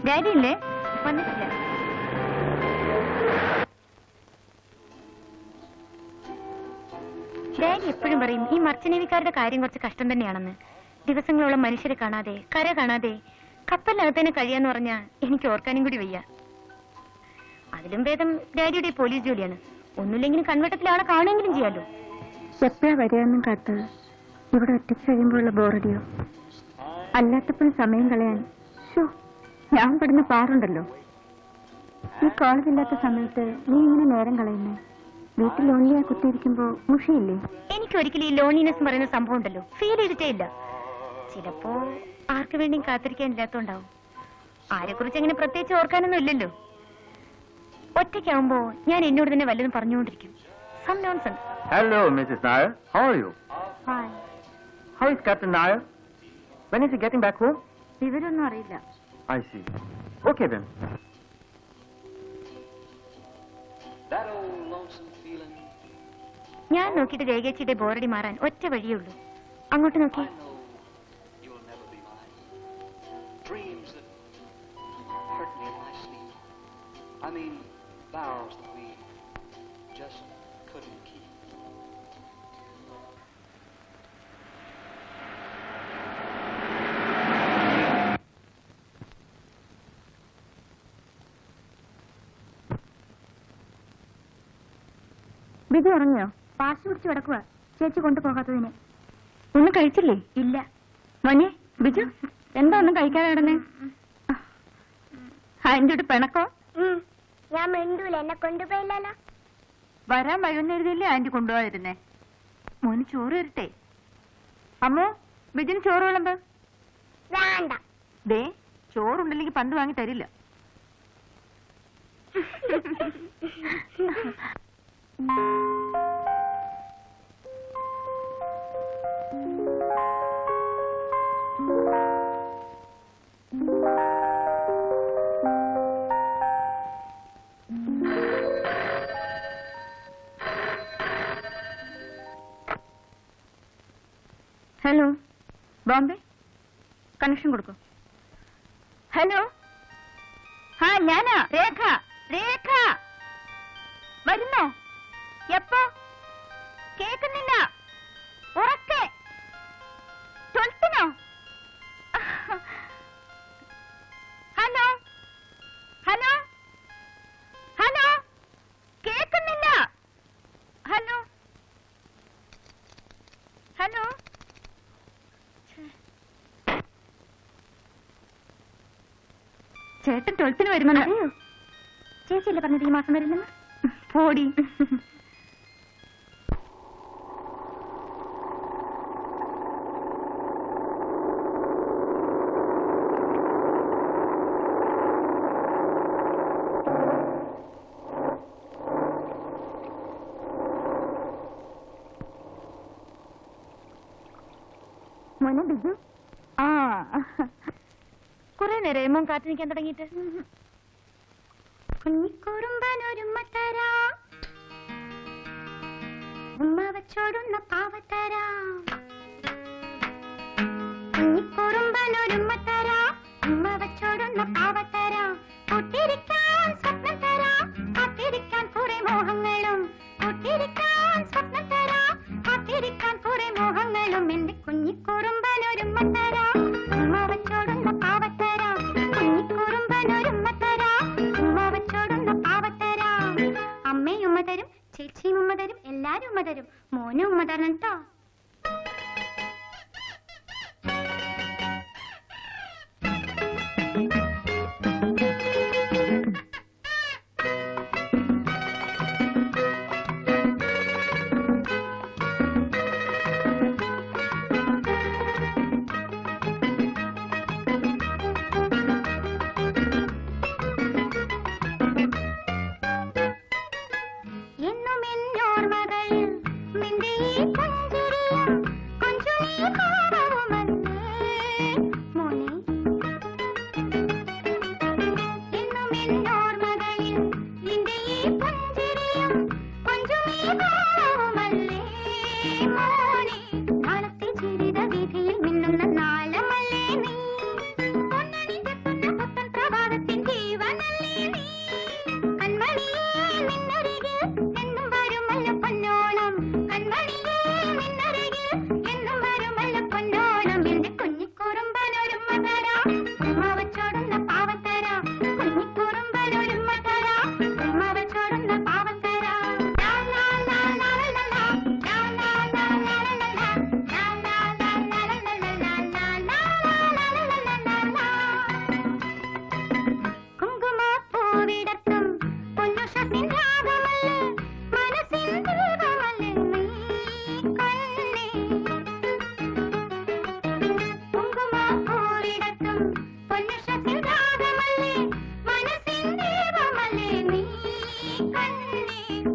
Daddy ഇല്ലേ? വന്നിട്ടില്ല. Daddy എപ്പോഴും പറയും ഈ മർച്ചനേവിക്കാരുടെ കാര്യം കുറച്ച് കഷ്ടം തന്നെയാണെന്ന്. ദിവസങ്ങളോളം മനുഷ്യരെ കാണാതെ, കര കാണാതെ കപ്പലിനകത്തേനെ കഴിയാന്ന് പറഞ്ഞാ എനിക്ക് ഓർക്കാനും കൂടി വയ്യ. അതിലും ഭേദം ഡാഡിയുടെ പോലീസ് ജോലിയാണ്. ഒന്നുമില്ലെങ്കിലും കൺവെട്ടത്തിൽ ആളെ കാണുമെങ്കിലും ചെയ്യാലോ. എപ്പോഴാ വരികയെന്നും കാത്ത് ഇവിടെ ഒറ്റയ്ക്ക് കഴിയുമ്പോഴുള്ള ബോറടിയോ? അല്ലാത്തപ്പോഴും സമയം കളയാൻ ഞാൻ പെടുന്ന പാറുണ്ടല്ലോ. ഈ കോളേജില്ലാത്ത സമയത്ത് നീ ഇങ്ങനെ നേരം കളയുന്നേ? വീട്ടിൽ ലോണിയായി കുത്തിയിരിക്കുമ്പോ മുഷിയില്ലേ? എനിക്കൊരിക്കലും ഈ ലോണിനെസ് പറയുന്ന സംഭവം ഉണ്ടല്ലോ ഫീൽ ചെയ്തിട്ടേ ഇല്ല. ചിലപ്പോ ആർക്ക് വേണ്ടിയും കാത്തിരിക്കാനില്ലാത്തോണ്ടാവും. ആരെക്കുറിച്ച് അങ്ങനെ പ്രത്യേകിച്ച് ഓർക്കാനൊന്നും ഇല്ലല്ലോ. ഒറ്റയ്ക്കാവുമ്പോ ഞാൻ എന്നോട് തന്നെ വല്ലതും പറഞ്ഞുകൊണ്ടിരിക്കും. Some nonsense. Hello, Mrs. Nair. How are you? Hi. How is Captain Nair? When is he getting back home? വിവരമൊന്നും അറിയില്ല. I see. Okay then. ഞാൻ നോക്കിയിട്ട് രേഖേച്ചിയുടെ ബോറടി മാറാൻ ഒറ്റ വഴിയേ ഉള്ളൂ. അങ്ങോട്ട് നോക്കി. ബിജു ഉറങ്ങിയോ? പാസ് പിടിച്ച് കിടക്കുക. ചേച്ചി കൊണ്ടുപോകാത്തതിന്. ഒന്നും കഴിച്ചില്ലേ? ഇല്ല. മോനെ ബിജു, എന്താ ഒന്നും കഴിക്കാതെ കിടന്നേ? അതിന്റെ പിണക്കോ? ഞാൻ മിണ്ടൂല, എന്നെ കൊണ്ടുപോയില്ലല്ലോ. വരാൻ വൈകുന്നേരത്തില്ലേ ആന്റി കൊണ്ടുപോയിരുന്നേ? മോന് ചോറ് തരട്ടെ? അമ്മോ, ബിജുന് ചോറ് വിളമ്പ്. വേണ്ട. ദേ, ചോറുണ്ടല്ലെങ്കിൽ പന്ത് വാങ്ങി തരില്ല. ഹലോ, ബോംബെ കണക്ഷൻ കൊടുക്കൂ. ഹലോ, ആ ഞാനാ രേഖ. രേഖ വരുന്നോ? എപ്പോ? കേൾക്കുന്നില്ല. ഉറക്കെ. 12-നോ? ഹലോ ഹലോ ഹലോ, കേൾക്കുന്നില്ല. Hello hello. ചേട്ടൻ 12-ന് വരുമെന്ന്. ചേച്ചിയല്ലേ പറഞ്ഞത് ഈ മാസം വരില്ലെന്ന്? പോടി. മോനെ ബിജു, കുറെ നേരം മോൻ കാത്തു നിൽക്കാൻ തുടങ്ങിയിട്ട്. കുഞ്ഞിക്കുറുമ്പാനൊരുമ്മ തരാം, ഉമ്മ വച്ചോടുന്ന പാവത്തരാം. കുഞ്ഞിക്കുറുമ്പാനൊരുമ്മ തരാം, ഉമ്മ വച്ചോടുന്ന പാവത്തരാം. കൂട്ടിരിക്കാൻ സ്വപ്നം തരാം, കാത്തിരിക്കാൻ കുറെ മോഹങ്ങളും. കൂട്ടിരിക്കാൻ സ്വപ്നം തരാം, കാത്തിരിക്കാൻ കുറെ മോഹങ്ങളും. എന്റെ കുഞ്ഞിക്കുറുമ്പാനൊരുമ്മ തരാം, ഉമ്മ വച്ചോടുന്ന പാവത്തരാം. കുഞ്ഞിക്കുറുമ്പാനൊരുമ്മ തരാം, ഉമ്മ വച്ചോടുന്ന പാവത്തരാം. അമ്മയും ഉമ്മ തരും, ചേച്ചിയും ഉമ്മ തരും, എല്ലാരും ഉമ്മ തരും. മോനും ഉമ്മ തരണം കേട്ടോ. രാഗമല്ലേ മനസ്സിൻ ദീപമല്ലേ നീ കണ്ണേ കുങ്കുമപ്പൂവിടത്തും പൊന്നുഷത്തിൻ രാഗമല്ലേ മനസ്സിൻ ദീപമല്ലേ നീ കണ്ണേ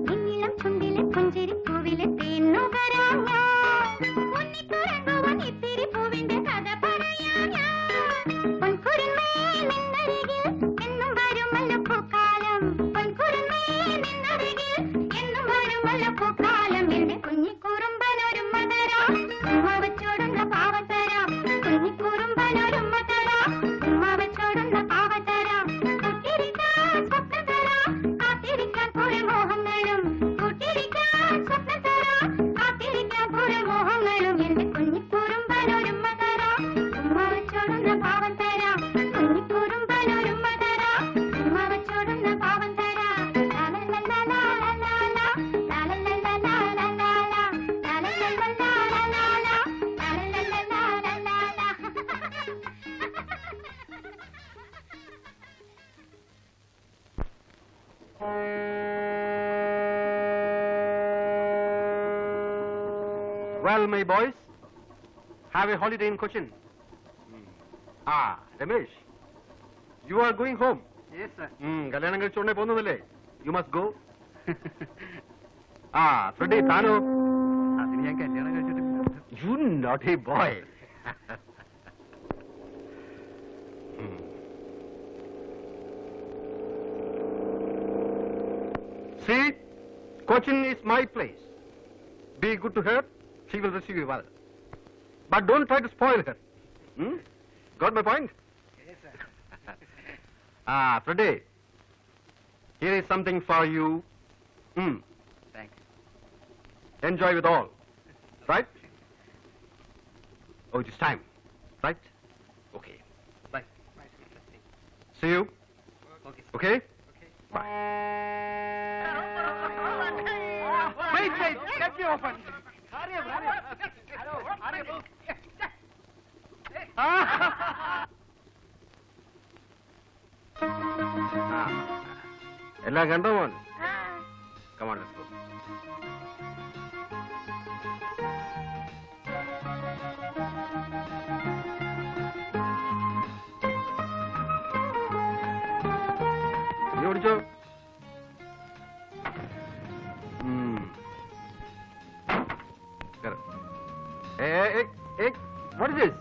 നിന്നിളം ചുണ്ടിലെ പുഞ്ചിരിപ്പൂവിലെ തേന്നുകരാം ഞാൻ ഉന്നിത്തുറങ്ങുവാൻ ഇത്തിരി പൂവിന്റെ കഥ പറയാം ഞാൻ പൊൻകുരുമേ നിന്നരികിൽ എന്നും വരുമല്ലോ പൂക്കാലം പൊൻകുരുമേ നിന്നരികിൽ എന്നും വരുമല്ലോ പൂക്കാലം എന്റെ കുഞ്ഞിക്കുറുമ്പനൊരു മതരാം ഉമ്മ വെച്ചോടുന്ന പാവത്തരാം കുഞ്ഞിക്കുറുമ്പനൊരു മതരാം ഉമ്മ വെച്ചോടുന്ന പാവത്തരാം കൂട്ടിരിക്കാൻ സ്വപ്നം തരാം കാത്തിരിക്കാൻ കുറെ മോഹങ്ങളും കൂട്ടിരിക്കാൻ സ്വപ്നം തരാം കാത്തിരിക്കാൻ കുറെ മോഹങ്ങളും എന്റെ കുഞ്ഞിക്കുറുമ്പനൊരു മതരാം ഉമ്മ വെച്ചോടുന്ന പാവം തരാം കുഞ്ഞിക്കുറുമ്പനൊരു മതരാം ഉമ്മ വെച്ചോടുന്ന പാവം തരാം Well, my boys, have a holiday in Cochin. Ramesh, you are going home. Yes, sir. കല്യാണം കഴിച്ചോണ്ടേ പോകുന്നതല്ലേ? You must go. Freddy, താനോ? അതിന് ഞാൻ കല്യാണം കഴിച്ചിട്ടില്ല. You naughty boy. See, Cochin is my place. Be good to her. She will receive you well. But don't try to spoil her. Got my point? Yes, sir. Freddy, here is something for you. Thanks. Enjoy with all. Right? Oh, it is time. Right? Okay. Bye. See you. Okay. Okay? Bye. Wait. Let me open. Hurry up. Hello. Hurry up. എല്ലാം കണ്ടോ മോൻ? Come on, let's go. നീ ഓടിച്ചോ? Hey, what is this?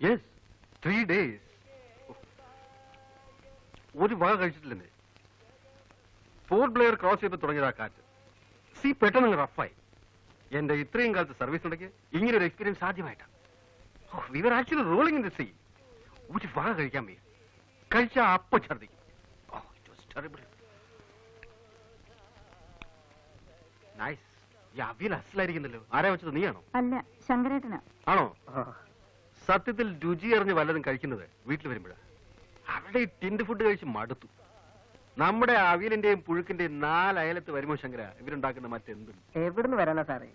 Yes, 3 days. ഒരു വക കഴിച്ചിട്ടില്ലെന്നേ. Fort Blair cross ചെയ്ത് തുടങ്ങിയതാ കാറ്റ്. See പെട്ടെന്ന് റഫായി. എന്റെ ഇത്രയും കാലത്ത് സർവീസ് ഇടയ്ക്ക് ഇങ്ങനെ ഒരു എക്സ്പീരിയൻസ് ആദ്യമായിട്ടാണ്. We were actually rolling in the sea. ഒരു വക കഴിക്കാൻ വയ്യ. കഴിച്ചാ അപ്പൊ ഛർദിക്കും. It was terrible. നൈസ്. ഈ അവിയൽ അസലായിരിക്കുന്നല്ലോ. ആരാ വെച്ചത്, നീയാണോ? അല്ല, ശങ്കരേട്ടനാ. ആണോ? സത്യത്തിൽ രുചി അറിഞ്ഞ് വല്ലതും കഴിക്കുന്നത് വീട്ടിൽ വരുമ്പോഴാണ്. അവിടെ ഈ ടിൻഡ് ഫുഡ് കഴിച്ച് മടുത്തു. നമ്മുടെ അവിയലിന്റെയും പുഴുക്കിന്റെയും 4 അയലത്ത് വരുമോ ശങ്കര ഇവരുണ്ടാക്കുന്ന മറ്റെന്തും? എവിടുന്ന് വരാനാ സാറേ?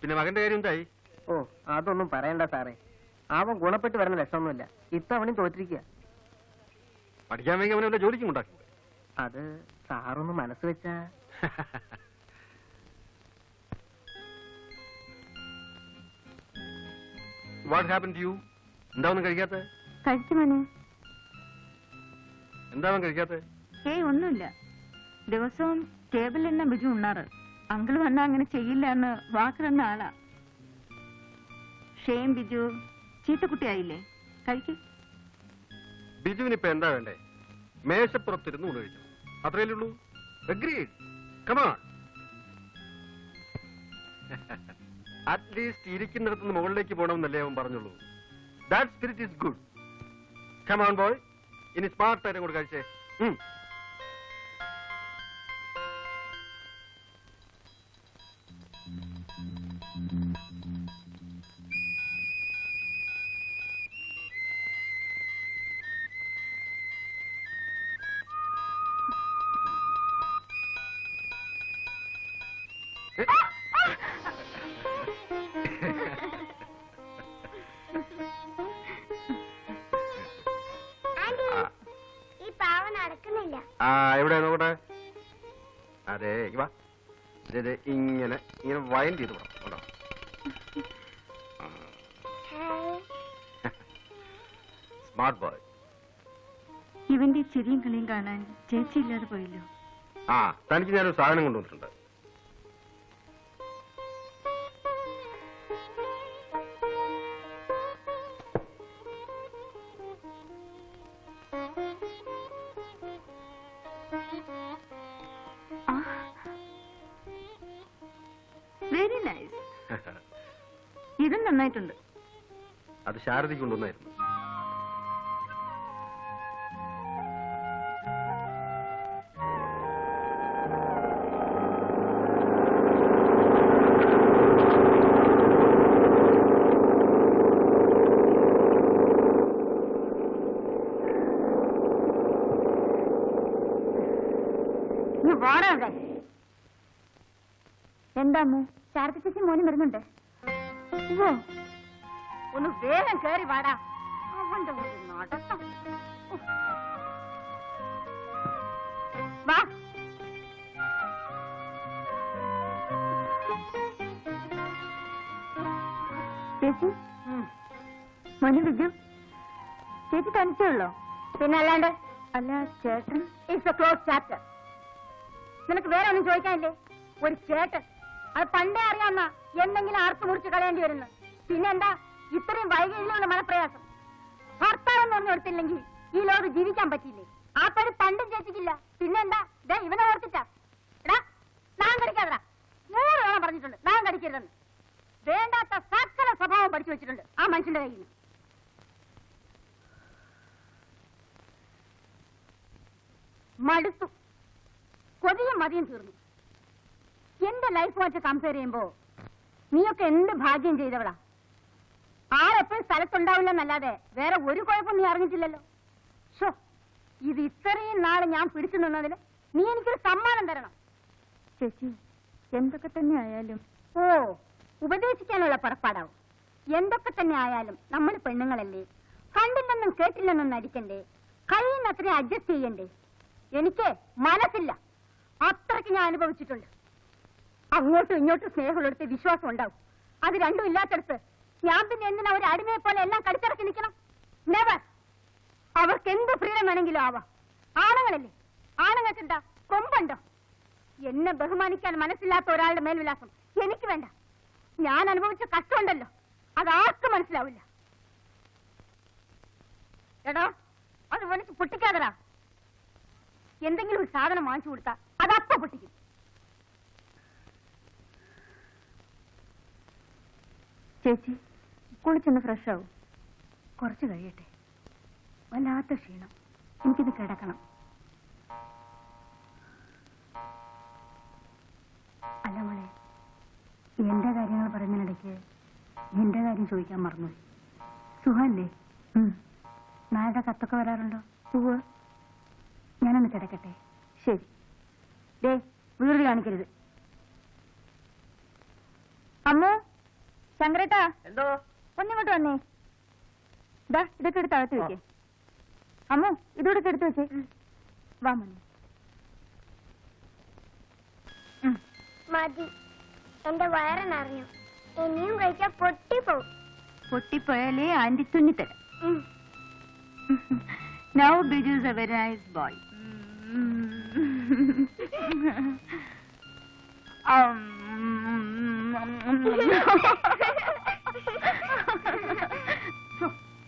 പിന്നെ മകന്റെ കാര്യം എന്തായി? ഓ, അതൊന്നും പറയണ്ട സാറേ. അവൻ ഗുണപ്പെട്ട് വരുന്ന ലക്ഷമൊന്നുമില്ല. ഇത്തവണയും തോറ്റിരിക്കുക. പഠിക്കാൻ വേണ്ടി അവനെ വല്ല ജോലിക്കും ഉണ്ടാക്കും. അത് സാറൊന്ന് മനസ്സ് വെച്ചാ. What happen to you? എന്താ ഒന്നും കഴിക്കാത്ത? കഴിച്ചു മോനെ. എന്താ കഴിക്കാത്ത? ഒന്നുമില്ല. ദിവസവും ടേബിളിൽ തന്നെ ബിജു ഉണ്ണാറ്. അങ്കിൾ വന്നാ അങ്ങനെ ചെയ്യില്ല എന്ന് വാക്ക് തന്ന ആളാ. ഷെയിം ബിജു, ചീത്തക്കുട്ടിയായില്ലേ? കഴിക്ക്. ബിജുവിനിപ്പോ എന്താ വേണ്ടേ? മേശപ്പുറത്തിരുന്ന് ഊണ് കഴിക്കണം, അത്രയല്ലേ ഉള്ളൂ. അഗ്രീഡ്. Come on. അറ്റ്ലീസ്റ്റ് ഇരിക്കുന്നിടത്തുനിന്ന് മുകളിലേക്ക് പോകണമെന്നല്ലേ അവൻ പറഞ്ഞുള്ളൂ. That spirit is good. Come on boy. ഇനി സ്മാർട്ടായിട്ട് കൂടെ കഴിച്ചേ. ആ എവിടെ നോക്കട്ടെ. അതെ വാ, ഇങ്ങനെ ഇങ്ങനെ വൈൻഡ് ചെയ്ത് പോണം കേട്ടോ. Smart boy. ഇവന്റെ ചിരിയും കളിയും കാണാൻ ചേച്ചി ഇല്ലാതെ പോയല്ലോ. ആ തനിക്ക് ഞാനൊരു സാധനം കൊണ്ടുവന്നിട്ടുണ്ട്. Very nice. ഇതും നന്നായിട്ടുണ്ട്. അത് ശാരദയ്ക്ക് കൊണ്ടുവന്നായിരുന്നു. എന്താ ശാരദ ചേച്ചി മോനും വരുന്നുണ്ട്. ഒന്ന് വേഗം കേറി വാടാ. അവന്റെ ഒരു നടത്തം. വാ. ചേച്ചി മോനും വിജു ചേച്ചി തനിച്ചേ ഉള്ളോ? പിന്നെ അല്ലാണ്ട് അല്ല ചേട്ടൻ. It's A close chapter. നിനക്ക് വേറെ ഒന്നും ചോദിക്കാനില്ലേ? ഒരു ചേട്ടൻ, അത് പണ്ടേ അറിയാവുന്ന എന്തെങ്കിലും ആർക്ക് മുറിച്ച് കളയേണ്ടി വരുന്നു. പിന്നെന്താ ഇത്രയും വൈകിയുള്ള മനപ്രയാസം? ഭർത്താവെന്ന് പറഞ്ഞു കൊടുത്തില്ലെങ്കിൽ ഈ ലോകം ജീവിക്കാൻ പറ്റിയില്ലേ? ആ പണി പണ്ടും ചേച്ചിക്കില്ല. പിന്നെന്താ ഇവനെ ഓർത്തിട്ടാ? എടാ നാം കടിക്കാതെടാ. 100 തവണ പറഞ്ഞിട്ടുണ്ട് നാം കടിക്കരുതെന്ന്. വേണ്ടാത്ത സകല സ്വഭാവം പഠിച്ചു വെച്ചിട്ടുണ്ട് ആ മനുഷ്യന്റെ കയ്യിൽ നിന്ന്. മടുത്തു. കൊതിയും മതിയും തീർന്നു. എന്റെ ലൈഫുമായിട്ട് കമ്പയർ ചെയ്യുമ്പോ നീയൊക്കെ എന്ത് ഭാഗ്യം ചെയ്തവളാ. ആരെപ്പോഴും സ്ഥലത്തുണ്ടാവില്ലെന്നല്ലാതെ വേറെ ഒരു കുഴപ്പം നീ അറിഞ്ഞിട്ടില്ലല്ലോ. ഷോ, ഇത് ഇത്രയും നാളെ ഞാൻ പിടിച്ചു നിന്നതിന് നീ എനിക്കൊരു സമ്മാനം തരണം. ചേച്ചി എന്തൊക്കെ തന്നെ ആയാലും. ഓ, ഉപദേശിക്കാനുള്ള പുറപ്പാടാവും. എന്തൊക്കെ തന്നെ ആയാലും നമ്മൾ പെണ്ണുങ്ങളല്ലേ, കണ്ടില്ലെന്നും കേട്ടില്ലെന്നും നടിക്കണ്ടേ, കഴിയുന്നത്രയും അഡ്ജസ്റ്റ് ചെയ്യണ്ടേ. എനിക്ക് മനസ്സില്ല, അത്രയ്ക്ക് ഞാൻ അനുഭവിച്ചിട്ടുണ്ട്. അങ്ങോട്ടും ഇങ്ങോട്ടും സ്നേഹമുള്ളടുത്ത് വിശ്വാസം ഉണ്ടാവും. അത് രണ്ടും ഇല്ലാത്തടത്ത് ഞാൻ പിന്നെ എന്തിനാ ഒരു അടിമയെ പോലെ എല്ലാം കടിച്ചിറക്കി നിൽക്കണം? നെവർ. അവർക്ക് എന്ത് ഫ്രീഡം വേണമെങ്കിലും ആവാം. ആണുങ്ങളല്ലേ, ആണുങ്ങൾക്ക് എന്താ കൊമ്പുണ്ടോ? എന്നെ ബഹുമാനിക്കാൻ മനസ്സില്ലാത്ത ഒരാളുടെ മേൽവിലാസം എനിക്ക് വേണ്ട. ഞാൻ അനുഭവിച്ച കഷ്ടമുണ്ടല്ലോ, അതാർക്കും മനസ്സിലാവില്ല. എടാ അത് വലിച്ച് പൊട്ടിക്കാതടാ. എന്തെങ്കിലും ഒരു സാധനം വാങ്ങിച്ചു കൊടുത്താ അതപ്പ പൊട്ടിക്കും. ചേച്ചി കുളിച്ചൊന്ന് ഫ്രഷ് ആവും. കുറച്ച് കഴിയട്ടെ. വല്ലാത്ത ക്ഷീണം. എനിക്കിത് കിടക്കണം. അല്ല മോളെ, എന്റെ കാര്യങ്ങൾ പറയുന്നതിനിടയ്ക്ക് എന്റെ കാര്യം ചോദിക്കാൻ മറന്നു. സുഖല്ലേ? നാളെ കത്തൊക്കെ വരാറുണ്ടോ? സുഖ. ഞാനൊന്ന് കിടക്കട്ടെ. ശരി. ദേ വീട് കാണിക്കരുത്. അമ്മോ, ശങ്കരേട്ടാ എന്തോ ഒന്നിങ്ങോട്ട് വന്നേ. ഇതാ ഇതൊക്കെ എടുത്ത് അകത്ത് വെക്കേ. അമ്മോ ഇതോടെ എടുത്ത് വെച്ചേ. വാ മോനെ. മതി, എന്റെ വയറിനറിഞ്ഞു. ഇനിയും കഴിച്ചാൽ പൊട്ടിപ്പോവും. പൊട്ടിപ്പോയാലേ anti തുന്നിത്തരാം. Now Biju is a very nice boy.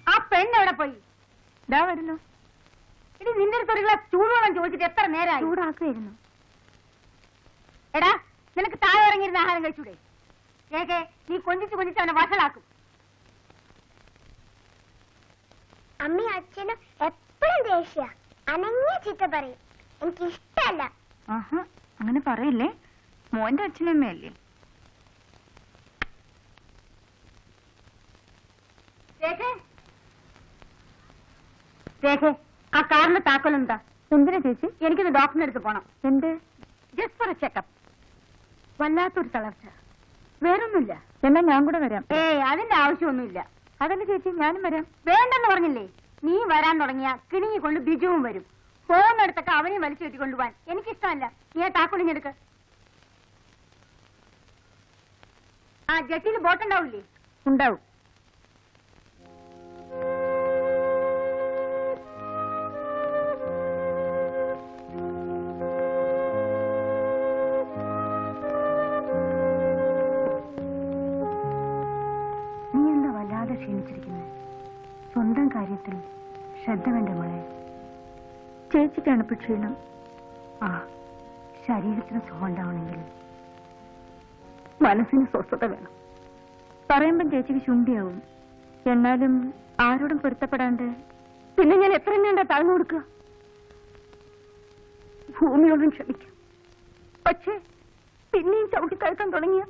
ആ പെണ്ണെവിടെ പോയി? ഇതാ വരുന്നു. ഇനി നിന്റെ അടുത്ത് ഒരു ഗ്ലാസ് ചൂടുവെള്ളം ചോദിച്ചിട്ട് എത്ര നേരമായി? ചൂടാക്കുമായിരുന്നു. എടാ നിനക്ക് താഴെ ഇറങ്ങിയിരുന്ന ആഹാരം കഴിച്ചൂടെ? ഏകെ നീ കൊഞ്ചിച്ച് കൊഞ്ചിച്ച് അവനെ വഷളാക്കും. അമ്മയും അച്ഛനും എപ്പോഴും ദേഷ്യ, അനങ്ങിയ ചീത്ത പറയും. എനിക്കിഷ്ടല്ല. ആഹാ, അങ്ങനെ പറയില്ലേ. മോന്റെ അച്ഛനമ്മയല്ലേ. രേഖേ, ആ കാറിന്റെ താക്കോലെന്താ? എന്തിനാ ചേച്ചി? എനിക്കിത് ഡോക്ടറിന്റെ അടുത്ത് പോണം. എന്ത്? Just for A checkup. വല്ലാത്തൊരു തളർച്ച, വേറൊന്നുമില്ല. എന്നാ ഞാൻ കൂടെ വരാം. അതിന്റെ ആവശ്യമൊന്നുമില്ല. അതല്ല ചേച്ചി, ഞാനും വരാം. വേണ്ടെന്ന് പറഞ്ഞില്ലേ? നീ വരാൻ തുടങ്ങിയ കിണിങ്ങി കൊണ്ട് ബിജുവും വരും. പോകുന്നിടത്തൊക്കെ അവനെയും വലിച്ചു കെട്ടിക്കൊണ്ടുപോവാൻ എനിക്കിഷ്ടമല്ല. നീ ആ താക്കോലിഞ്ഞെടുക്ക്. ആ ജെട്ടിയിൽ ബോട്ടുണ്ടാവില്ലേ? ഉണ്ടാവും. നീ എന്താ വല്ലാതെ ക്ഷീണിച്ചിരിക്കുന്നത്? സ്വന്തം കാര്യത്തിൽ ശ്രദ്ധ വേണ്ട മോളെ. ചേച്ചിക്കാണ് ഇപ്പൊ ക്ഷീണം. ആ, ശരീരത്തിന് സുഖം ഉണ്ടാവണമെങ്കിൽ മനസ്സിന് സ്വസ്ഥത വേണം. പറയുമ്പം ചേച്ചിക്ക് ശുണ്ഠിയാവും. എന്നാലും ആരോടും പൊരുത്തപ്പെടാണ്ട് പിന്നെ ഞാൻ എത്ര വേണ്ട താഴ്ന്നു കൊടുക്കുക? ഭൂമിയോടും ക്ഷമിക്കാം. പക്ഷേ പിന്നെയും ചവിട്ടിക്കയറ്റാൻ തുടങ്ങിയ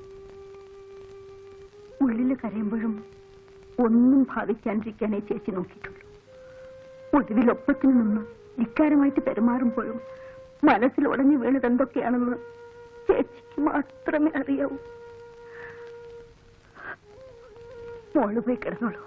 ഉള്ളിൽ കരയുമ്പോഴും ഒന്നും ഭാവിക്കാണ്ടിരിക്കാനേ ചേച്ചി നോക്കിയിട്ടുള്ളൂ. ഒടുവിലൊപ്പത്തിന് നിന്ന് ധിക്കാരമായിട്ട് പെരുമാറുമ്പോഴും മനസ്സിൽ ഉടഞ്ഞു വീണത് എന്തൊക്കെയാണെന്ന് ചേച്ചിക്ക് മാത്രമേ അറിയാവൂ. മോള് പോയി കിടന്നോളൂ.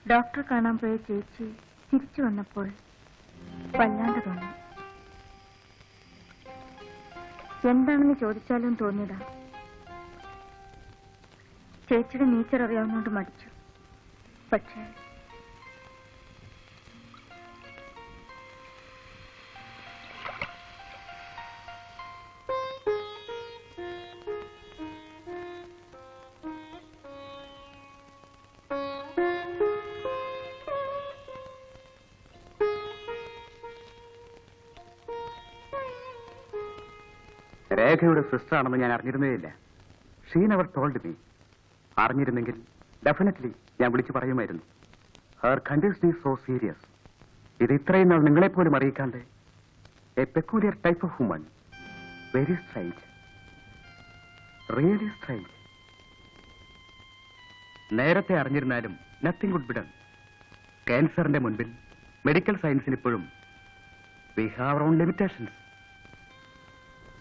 ഡോക്ടറെ കാണാൻ പോയ ചേച്ചി തിരിച്ചു വന്നപ്പോൾ വല്ലാണ്ട് തോന്നി. എന്താണെന്ന് ചോദിച്ചാലും തോന്നിയതാ. ചേച്ചിയുടെ നേച്ചർ അറിയാവുന്നോണ്ട് മടിച്ചു. പക്ഷേ രേഖയുടെ സിസ്റ്റർ ആണെന്ന് ഞാൻ അറിഞ്ഞിരുന്നേയില്ല. She never told me. അറിഞ്ഞിരുന്നെങ്കിൽ ഡെഫിനറ്റ്ലി ഞാൻ വിളിച്ചു പറയുമായിരുന്നു. Her condition is so serious. ഇത് ഇത്രയും നാൾ നിങ്ങളെപ്പോലും അറിയിക്കാണ്ട് a peculiar type of woman. Very strange, really strange. നേരത്തെ അറിഞ്ഞിരുന്നാലും നത്തിങ് വുഡ് ബി ഡൺ. ക്യാൻസറിന്റെ മുൻപിൽ മെഡിക്കൽ സയൻസിന് ഇപ്പോഴും we have our own limitations.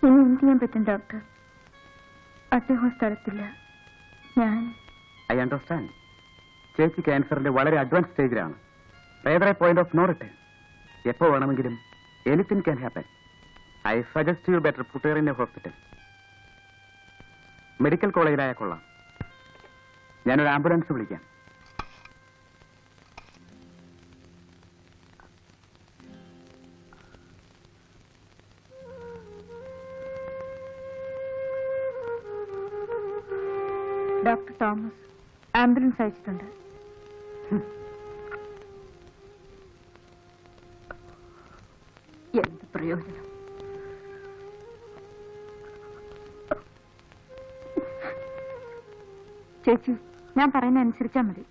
ഇനി എന്ത് ചെയ്യാൻ പറ്റും ഡോക്ടർ? അദ്ദേഹം സ്ഥലത്തില്ല. ഞാൻ ഐ അണ്ടർസ്റ്റാൻഡ്. ചേച്ചി ക്യാൻസറിന്റെ വളരെ അഡ്വാൻസ് സ്റ്റേജിലാണ്. Rather a point of no return. എപ്പോ വേണമെങ്കിലും anything can happen. I suggest you better put her in a hospital. Medical കോളേജിലായ കൊള്ളാം. ഞാനൊരു ആംബുലൻസ് വിളിക്കാം. ഡോക്ടർ തോമസ് ആംബുലൻസ് അയച്ചിട്ടുണ്ട്. എന്ത് പ്രയോജനം? ചേച്ചി, ഞാൻ പറയുന്ന അനുസരിച്ചാ മതി.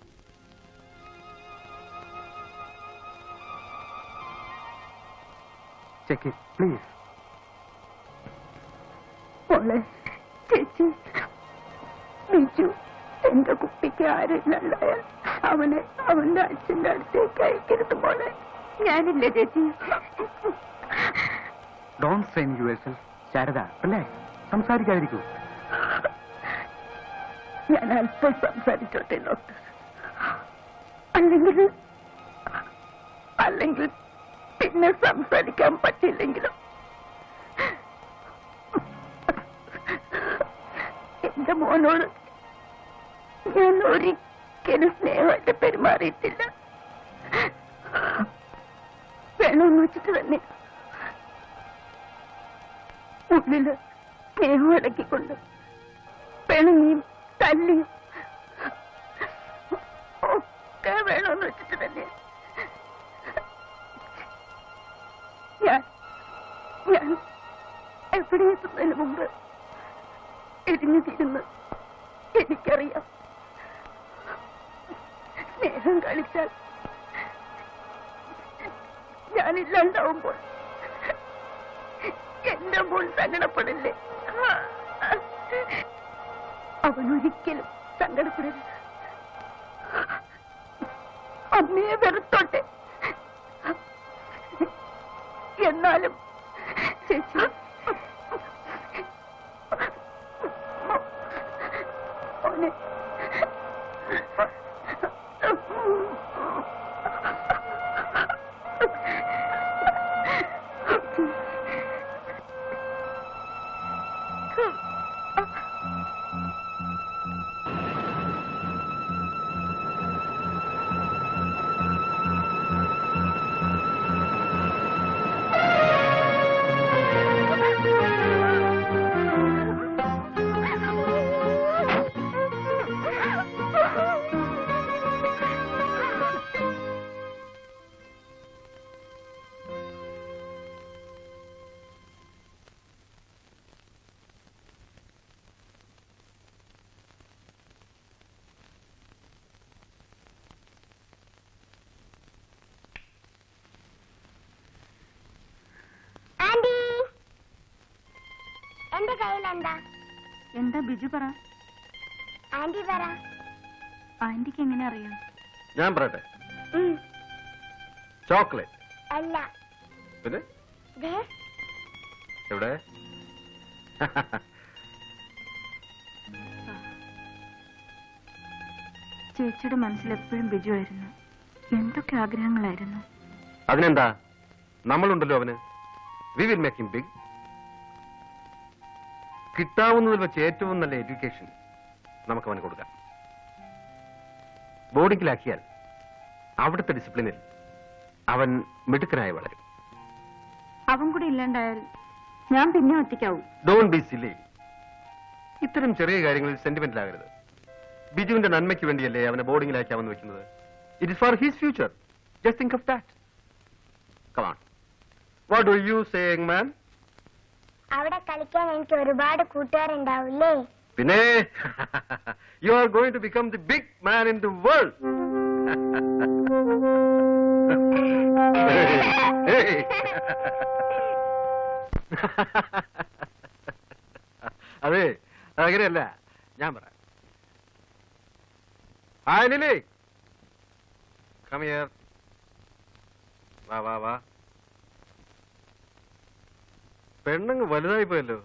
Check it please. മോളെ, ചേച്ചി, ബിജു എന്റെ കുട്ടിക്ക് ആരെല്ലാണ്ടായാൽ അവനെ അവന്റെ അച്ഛന്റെ അടുത്തേക്ക് അയക്കരുത് മോളെ. ഞാനില്ലേ ചേച്ചി? Don't strain yourself. Sharada, relax. സംസാരിക്കാതിരിക്കൂ. ഞാൻ അല്പം സംസാരിച്ചോട്ടെ ഡോക്ടർ. അല്ലെങ്കിൽ പിന്നെ സംസാരിക്കാൻ പറ്റില്ലെങ്കിലും എന്റെ മോനോട് ഞാൻ ഒരിക്കലും സ്നേഹമായിട്ട് പെരുമാറിയിട്ടില്ല. വേണമെന്ന് വെച്ചിട്ട് തന്നെ ഉള്ളില് സ്നേഹം ഇടക്കിക്കൊണ്ട് പിണങ്ങിയും തല്ലിയും ഒക്കെ വേണമെന്ന് വെച്ചിട്ട് തന്നെ ഞാൻ എവിടെ എത്തുന്നതിന് മുമ്പ് എരിഞ്ഞു തീരുന്നു. എനിക്കറിയാം, സ്നേഹം കളിച്ചാൽ ഞാനില്ലാണ്ടാവുമ്പോൾ എന്റെ മോൻ സങ്കടപ്പെടില്ലേ? അവൻ ഒരിക്കലും സങ്കടപ്പെടരുത്. അമ്മയെ വെറുത്തോട്ടെ, എന്നാലും ചേച്ചി അവനെ ആന്റി, എന്റെ കയ്യിൽ എന്താ? എന്താ ബിജു പറ. ആന്റി പറ. ആന്റിക്ക് എങ്ങനെ അറിയാം? ഞാൻ പറയട്ടെ. ഉം. ചോക്ലേറ്റ്. അല്ല. പിന്നെ ദേ, എവിടെ? ചേച്ചിയുടെ മനസ്സിൽ എപ്പോഴും ബിജു ആയിരുന്നു. എന്തൊക്കെ ആഗ്രഹങ്ങളായിരുന്നു. അതിനെന്താ, നമ്മളുണ്ടല്ലോ അവന്. We will make him big. കിട്ടാവുന്നതിൽ വെച്ച് ഏറ്റവും നല്ല എഡ്യൂക്കേഷൻ നമുക്ക് അവന് കൊടുക്കാം. ബോർഡിങ്ങിലാക്കിയാൽ അവിടുത്തെ ഡിസിപ്ലിനിൽ അവൻ മിടുക്കനായി വളരും. അവൻ കൂടി ഇല്ലാണ്ടായാൽ ഞാൻ പിന്നെ ഒറ്റയ്ക്കാവും. Don't be silly. ഇത്തരം ചെറിയ കാര്യങ്ങളിൽ സെന്റിമെന്റിലാകരുത്. ബിജുവിന്റെ നന്മയ്ക്ക് വേണ്ടിയല്ലേ അവനെ ബോർഡിങ്ങിലാക്കാമെന്ന് വെക്കുന്നത്. It is for his future. Just think of that. Come on. What do you say, young man? അവിടെ കളിക്കാൻ എനിക്ക് ഒരുപാട് കൂട്ടുകാരുണ്ടാവില്ലേ? പിന്നെ you are going to become the big man in the world. അതെ, അങ്ങനെയല്ല, ഞാൻ പറയാം. Hi Lily, come here. വാ വാ വാ. പെണ്ണങ്ങ് വലുതായി പോയല്ലോ.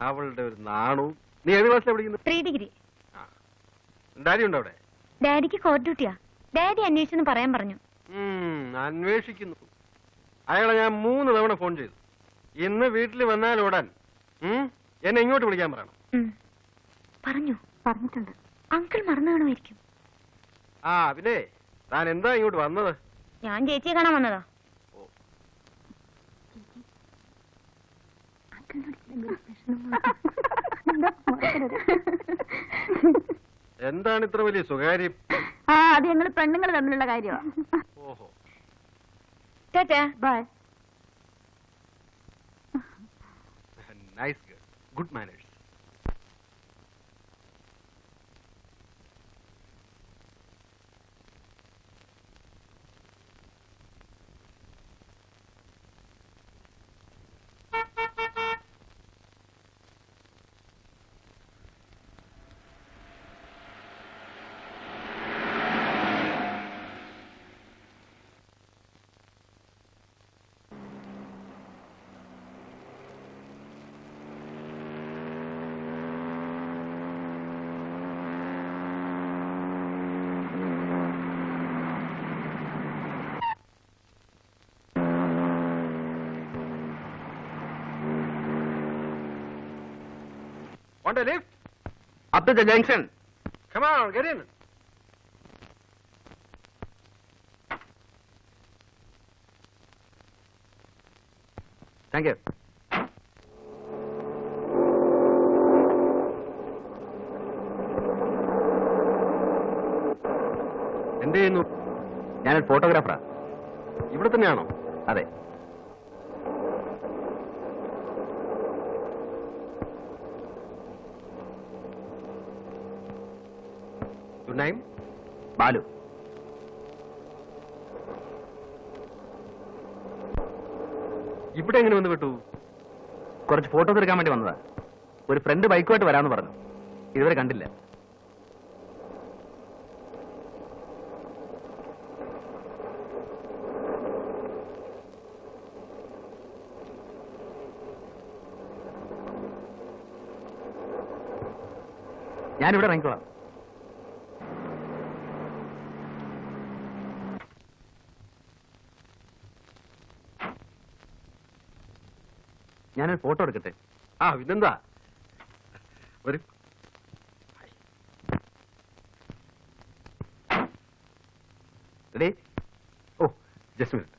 അവളുടെ ഒരു നാണവും. നീ ഏത് ക്ലാസ്സിലാണ് പഠിക്കുന്നത്? 3 ഡിഗ്രി. ഡാഡി ഉണ്ടോ അവിടെ? ഡാഡിക്ക് കോർട്ട് ഡ്യൂട്ടിയാ. ഡാഡി അന്വേഷിച്ചെന്ന് പറയാൻ പറഞ്ഞു. അന്വേഷിക്കുന്നു. അയാളെ ഞാൻ 3 തവണ ഫോൺ ചെയ്തു. ഇന്ന് വീട്ടിൽ വന്നാൽ ഓടാൻ എന്നെ ഇങ്ങോട്ട് വിളിക്കാൻ പറയണം. പറഞ്ഞിട്ടുണ്ട്. അങ്കിൾ മറന്നു കാണുമായിരിക്കും. ആ പിന്നെ താൻ എന്താ ഇങ്ങോട്ട് വന്നത്? ഞാൻ ചേച്ചിയെ കാണാൻ വന്നതാ. എന്താണ് ഇത്ര വലിയ സ്വകാര്യം? അത് ഞങ്ങൾ പെണ്ണുങ്ങൾ തമ്മിലുള്ള കാര്യമാണ്. ഓഹോ. Tata. Bye. Nice girl. Good manners. Want a lift? Up to the junction. Come on, get in. Thank you. എന്ത് ചെയ്യുന്നു? ഞാനൊരു ഫോട്ടോഗ്രാഫറാ. ഇവിടെ തന്നെയാണോ? അതെ. Your name? ബാലു. ഇവിടെ എങ്ങനെ വന്ന് വിട്ടു? കുറച്ച് ഫോട്ടോസ് എടുക്കാൻ വേണ്ടി വന്നതാ. ഒരു ഫ്രണ്ട് ബൈക്കുമായിട്ട് വരാമെന്ന് പറഞ്ഞു. ഇതുവരെ കണ്ടില്ല. ഞാനിവിടെ ഇറങ്ങിക്കോളാം. ഞാനൊരു ഫോട്ടോ എടുക്കട്ടെ? ആ പിന്നെന്താ, ഒരു ready? Oh just minute.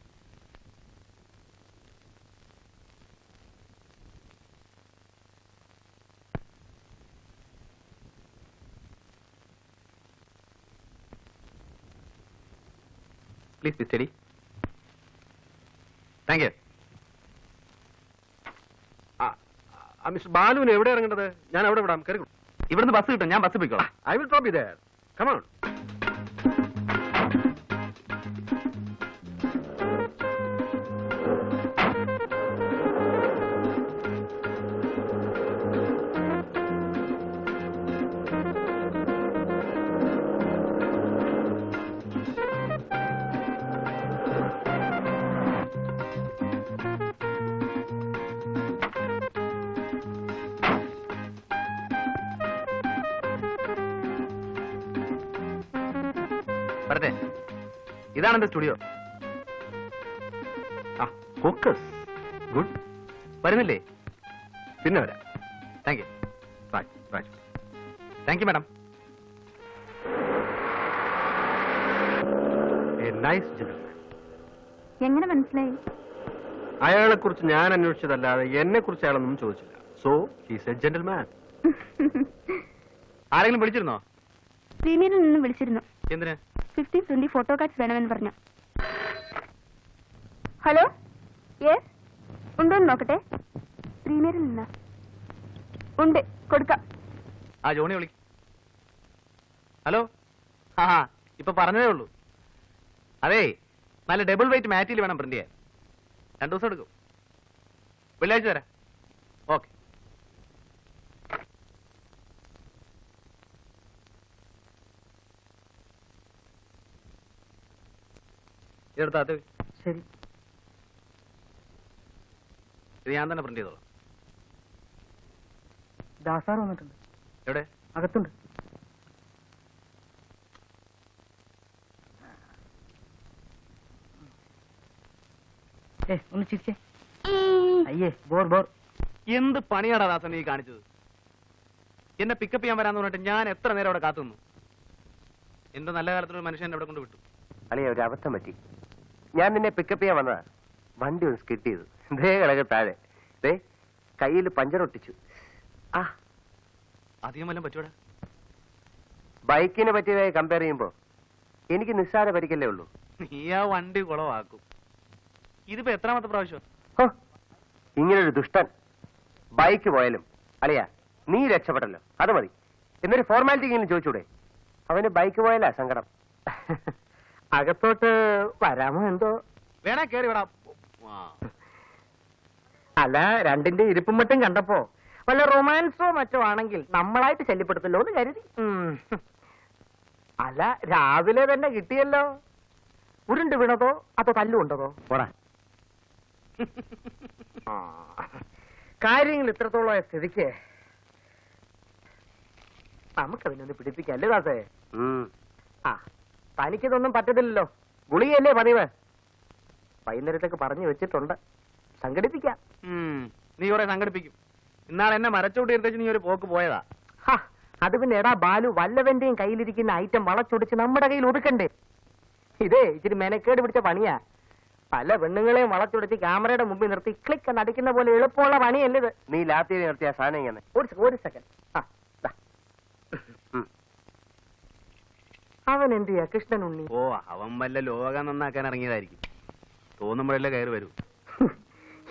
Please be steady. Thank you. Mr ബാലുവിന് എവിടെ ഇറങ്ങേണ്ടത്? ഞാൻ അവിടെ വിടാം. കയറി. ഇവിടുന്ന് ബസ് കിട്ടും, ഞാൻ ബസ് പോയിക്കോളാം. I will drop you there. Come on. വരട്ടെ. ഇതാണ് എന്റെ സ്റ്റുഡിയോ. ആ ഫോക്കസ്. ഗുഡ്. വരുന്നില്ലേ? പിന്നെ വരാം. Thank you. Raju. Thank you madam. A nice gentleman. എങ്ങനെ മനസ്സിലായി? അയാളെ കുറിച്ച് ഞാൻ അന്വേഷിച്ചതല്ലാതെ എന്നെ കുറിച്ച് അയാളൊന്നും ചോദിച്ചില്ല. So he's A gentleman. ആരെങ്കിലും വിളിച്ചിരുന്നോ? പ്രീമിയറിൽ നിന്ന് വിളിച്ചിരുന്നു. എന്തിന്? 15-20 ഫോട്ടോ കാർഡ്സ് വേണമെന്ന് പറഞ്ഞു. ഹലോ, യെസ്, ഉണ്ടോന്ന് നോക്കട്ടെ. പ്രീമിയറിൽ നിന്ന് ഉണ്ട്, കൊടുക്കാം. ആ ജോണി വിളി. ഹലോ. ആ ഇപ്പൊ പറഞ്ഞതേ ഉള്ളൂ. അതേ, നല്ല ഡബിൾ വെയിറ്റ് മാറ്റിൽ വേണം പ്രിന്റ് ചെയ്യാൻ. 2 ദിവസം എടുക്കും. വെള്ളിയാഴ്ച തരാം. ഓക്കെ. ഇതെടുത്താത്ത. ശരി. ഇത് ഞാൻ തന്നെ പ്രിന്റ് ചെയ്തോളാം. ദാസാർ വന്നിട്ടുണ്ട്. എവിടെ? അകത്തുണ്ട്. ഒന്ന് ചിരിച്ചേ. അയ്യേ, ബോർ ബോർ. എന്ത് പണിയാടാ ദാസൻ നീ കാണിച്ചത്? എന്നെ പിക്കപ്പ് ചെയ്യാൻ വരാന്ന് പറഞ്ഞിട്ട് ഞാൻ എത്ര നേരം അവിടെ കാത്തുനിന്നു. എന്റെ നല്ല കാലത്തൊരു മനുഷ്യൻ അവിടെ കൊണ്ട് വിട്ടു. അളിയ, ഒരു അബദ്ധം പറ്റി. ഞാൻ നിന്നെ പിക്കപ്പ് ചെയ്യാൻ വന്നതാ. വണ്ടി ഒന്ന് സ്കിഡ് ചെയ്തു. ദേ കിടക്ക് താഴെ. ദേ കയ്യിൽ പഞ്ചർ ഒട്ടിച്ചു. ആ, അധികം വല്ലതും പറ്റൂടാ? ബൈക്കിനെ പറ്റിയതായി കമ്പയർ ചെയ്യുമ്പോ എനിക്ക് നിസ്സാര പരിക്കല്ലേ ഉള്ളൂ. നീ ആ വണ്ടി കുളവാക്കും. ഇതിപ്പോ എത്രാമത്തെ പ്രാവശ്യം? ഹോ, ഇങ്ങനൊരു ദുഷ്ടൻ. ബൈക്ക് പോയാലും അളിയ നീ രക്ഷപ്പെട്ടല്ലോ, അത് മതി. എന്നൊരു ഫോർമാലിറ്റിക്കെങ്കിലും ചോദിച്ചൂടെ? അവന് ബൈക്ക് പോയാലാ സങ്കടം. അകത്തോട്ട് വരാമോ എന്തോ? വേണേ കേറി വിടാം. അല്ല, രണ്ടിന്റെ ഇരിപ്പും മറ്റും കണ്ടപ്പോ വല്ല റൊമാൻസോ മറ്റോ ആണെങ്കിൽ നമ്മളായിട്ട് ശല്യപ്പെടുത്തല്ലോ എന്ന് കരുതി. അല്ല, രാവിലെ തന്നെ കിട്ടിയല്ലോ. ഉരുണ്ട് വീണതോ അതോ തല്ലുകൊണ്ടതോ? പോടാ. കാര്യങ്ങൾ ഇത്രത്തോളമായ സ്ഥിതിക്ക് നമുക്കതിനൊന്ന് പിടിപ്പിക്കല്ലേ ദാസേ? ആ, തനിക്കിതൊന്നും പറ്റത്തില്ലല്ലോ. ഗുളികയല്ലേ പതിവ്. വൈകുന്നേരത്തേക്ക് പറഞ്ഞു വെച്ചിട്ടുണ്ട്. സംഘടിപ്പിക്കാം. നീ കുറെ സംഘടിപ്പിക്കും. ഇന്നാളെ എന്നെ മരച്ചോട്ട് എടുത്തേച്ച് നീ ഒരു പോക്ക് പോയതാ. അത് പിന്നെ എടാ ബാലു, വല്ലവന്റെയും കയ്യിലിരിക്കുന്ന ഐറ്റം വളച്ചൊടിച്ച് നമ്മുടെ കയ്യിൽ ഒതുക്കണ്ടേ? ഇതേ ഇച്ചിരി മെനക്കേട് പിടിച്ച പണിയാ. പല പെണ്ണുങ്ങളെയും വളച്ചൊടിച്ച് ക്യാമറയുടെ മുമ്പിൽ നിർത്തി ക്ലിക്ക് എന്ന് അടിക്കുന്ന പോലെ എളുപ്പമുള്ള പണിയല്ലേ ഇത്. നീ ലാത്തി നിർത്തിയ സാധനം ഇങ്ങനെ. ഒരു സെക്കൻഡ്. അവൻ എന്ത് ചെയ്യാ കൃഷ്ണൻ ഉണ്ണി? ഓ, അവൻ വല്ല ലോകം നന്നാക്കാൻ ഇറങ്ങിയതായിരിക്കും. തോന്നുമ്പോഴല്ലേ കയറി വരൂ.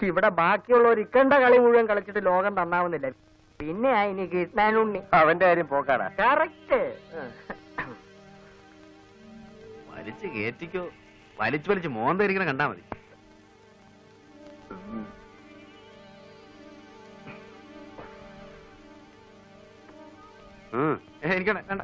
ഇവിടെ ബാക്കിയുള്ളവർ ഇക്കണ്ട കളി മുഴുവൻ കളിച്ചിട്ട് ലോകം നന്നാവുന്നില്ല. പിന്നെ ഇനി കൃഷ്ണൻ ഉണ്ണി. അവന്റെ കാര്യം പോക്കാടാ. കറക്റ്റ്. വലിച്ചു കേറ്റിക്കോ. വലിച്ചു മോന്തിരിക്കണ കണ്ടാ മതി. എനിക്ക് വേണ്ട.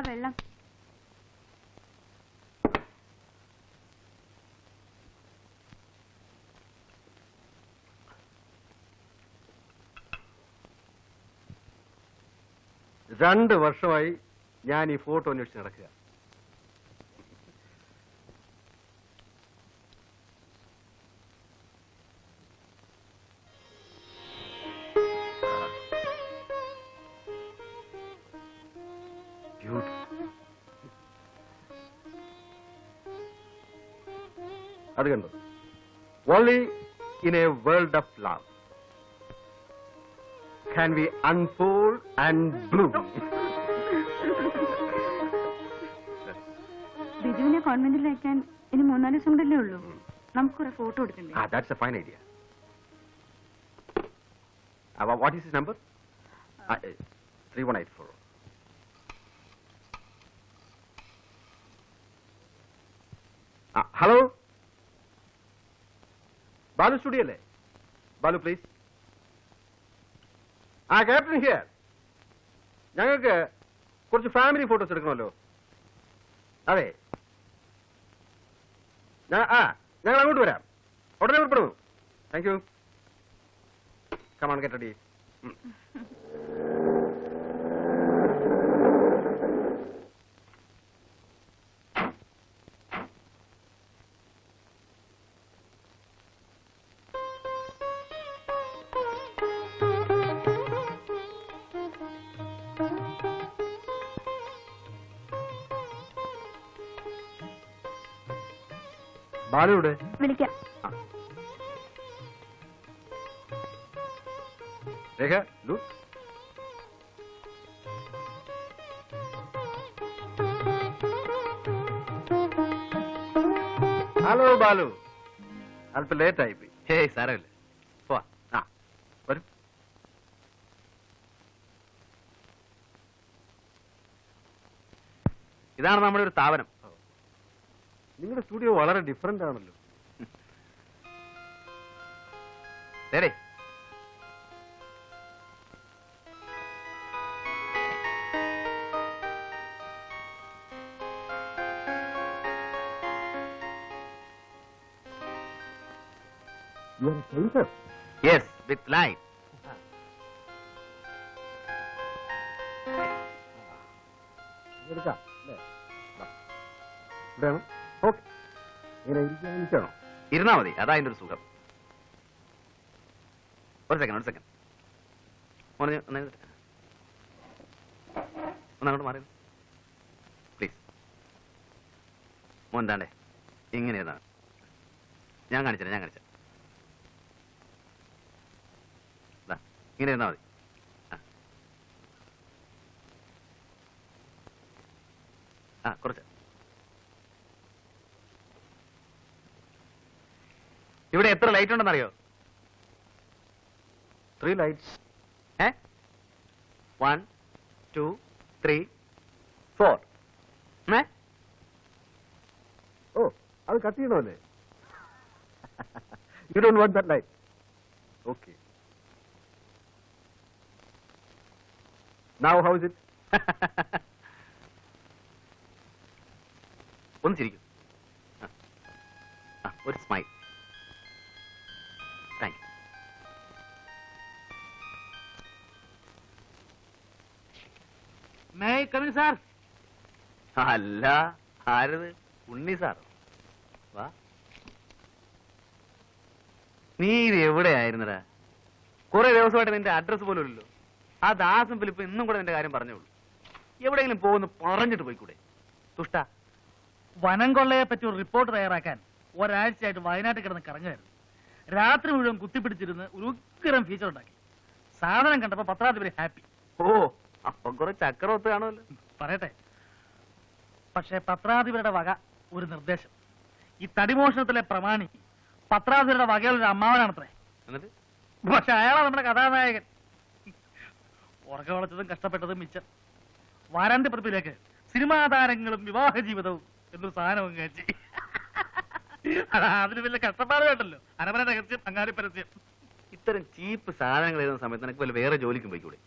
വെള്ളം. രണ്ട് വർഷമായി ഞാൻ ഈ ഫോട്ടോ അന്വേഷിച്ച് നടക്കുക. അത് കണ്ടു. Only in a world of love can we unfold and bloom. ബിജുവിനെ കോൺവെന്റിൽ അയക്കാൻ ഇനി 3-4 ദിവസം കൂടെ ഉള്ളൂ. നമുക്കൊരു ഫോട്ടോ എടുക്കണ്ടേ? That's a fine idea. What is his number? 3184. Hello? Balu studio അല്ലേ? ബാലു പ്ലീസ്. Captain here. ഞങ്ങൾക്ക് കുറച്ച് ഫാമിലി ഫോട്ടോസ് എടുക്കണമല്ലോ. അതെ, ഞങ്ങൾ അങ്ങോട്ട് വരാം. ഉടനെ പുറപ്പെടുന്നു. Thank you. Come on get ready. ബാലുവിടെ? വിളിക്കാം. രേഖ, ലുക്ക്. ഹലോ ബാലു, അല്പം ലേറ്റ് ആയിപ്പോയി. ഹേയ് സാരമില്ല, പോവാ. വരും. ഇതാണ് നമ്മുടെ ഒരു സ്ഥാപനം. നിങ്ങളുടെ സ്റ്റുഡിയോ വളരെ ഡിഫറന്റ് ആണല്ലോ. ശരി. Yes, with light. എടുക്കാം. ഓക്കെ, ഇങ്ങനെ ഇരിക്കണോ? ഇരുന്നാ മതി, അതാ അതിന്റെ ഒരു സുഖം. ഒരു സെക്കൻഡ് ഒന്നങ്ങോട്ട് മാറി പ്ലീസ്. മോൻതാണ്ടേ ഇങ്ങനെ ഇരുന്നാ. ഞാൻ കാണിച്ചേ ഇങ്ങനെ ഇരുന്നാ മതി. കുറച്ച്. ഇവിടെ എത്ര ലൈറ്റ് ഉണ്ടെന്നറിയോ? 3 ലൈറ്റ്സ്. 1 2 3 4. ഓ, അത് കട്ട് ചെയ്യണമല്ലേ? You don't want that light. Okay. Now how is it? ഒന്ന് ചിരിക്കും. സാർ. അല്ല, ആരത്? ഉണ്ണി സാർ. വാ. നീ ഇത് എവിടെയായിരുന്നടാ? കുറെ ദിവസമായിട്ട് നിന്റെ അഡ്രസ് പോലും ഇല്ലല്ലോ. ആ ദാസും ഫിലിപ്പ് ഇന്നും കൂടെ നിന്റെ കാര്യം പറഞ്ഞോളൂ. എവിടെയെങ്കിലും പോകുന്നു പറഞ്ഞിട്ട് പോയിക്കൂടെ? തുഷ്ട. വനം കൊള്ളയെ പറ്റി ഒരു റിപ്പോർട്ട് തയ്യാറാക്കാൻ ഒരാഴ്ചയായിട്ട് വയനാട്ടിൽ കിടന്ന് കറങ്ങുമായിരുന്നു. രാത്രി മുഴുവൻ കുത്തിപ്പിടിച്ചിരുന്ന് ഒരു ഉഗ്രം ഫീച്ചർ ഉണ്ടാക്കി. സാധനം കണ്ടപ്പോ പത്രാധിപര് ഹാപ്പി. ഓ, അപ്പം കുറെ ചക്രവത്ത് കാണുമല്ലോ. പറയട്ടെ, പക്ഷെ പത്രാധിപരുടെ വക ഒരു നിർദ്ദേശം. ഈ തടിമോഷണത്തിലെ പ്രമാണി പത്രാധിപരുടെ വകയുള്ളൊരു അമ്മാവനാണത്രേ. എന്നിട്ട് പക്ഷെ അയാളാ നമ്മുടെ കഥാനായകൻ. ഉറക്കം വളച്ചതും കഷ്ടപ്പെട്ടതും മിച്ചം. വാരാന്ത്യ പതിപ്പിലേക്ക് സിനിമാ താരങ്ങളും വിവാഹ ജീവിതവും എന്നൊരു സാധനവും കഴിച്ച് അതിന് വലിയ കഷ്ടപ്പാട് വേണ്ടല്ലോ. അരമന രഹസ്യം, അങ്ങാടി പരസ്യം. ഇത്തരം ചീപ്പ് സാധനങ്ങൾ എഴുതുന്ന സമയത്ത് എനിക്ക് വല്ല വേറെ ജോലിക്കും പോയിക്കൂടെ?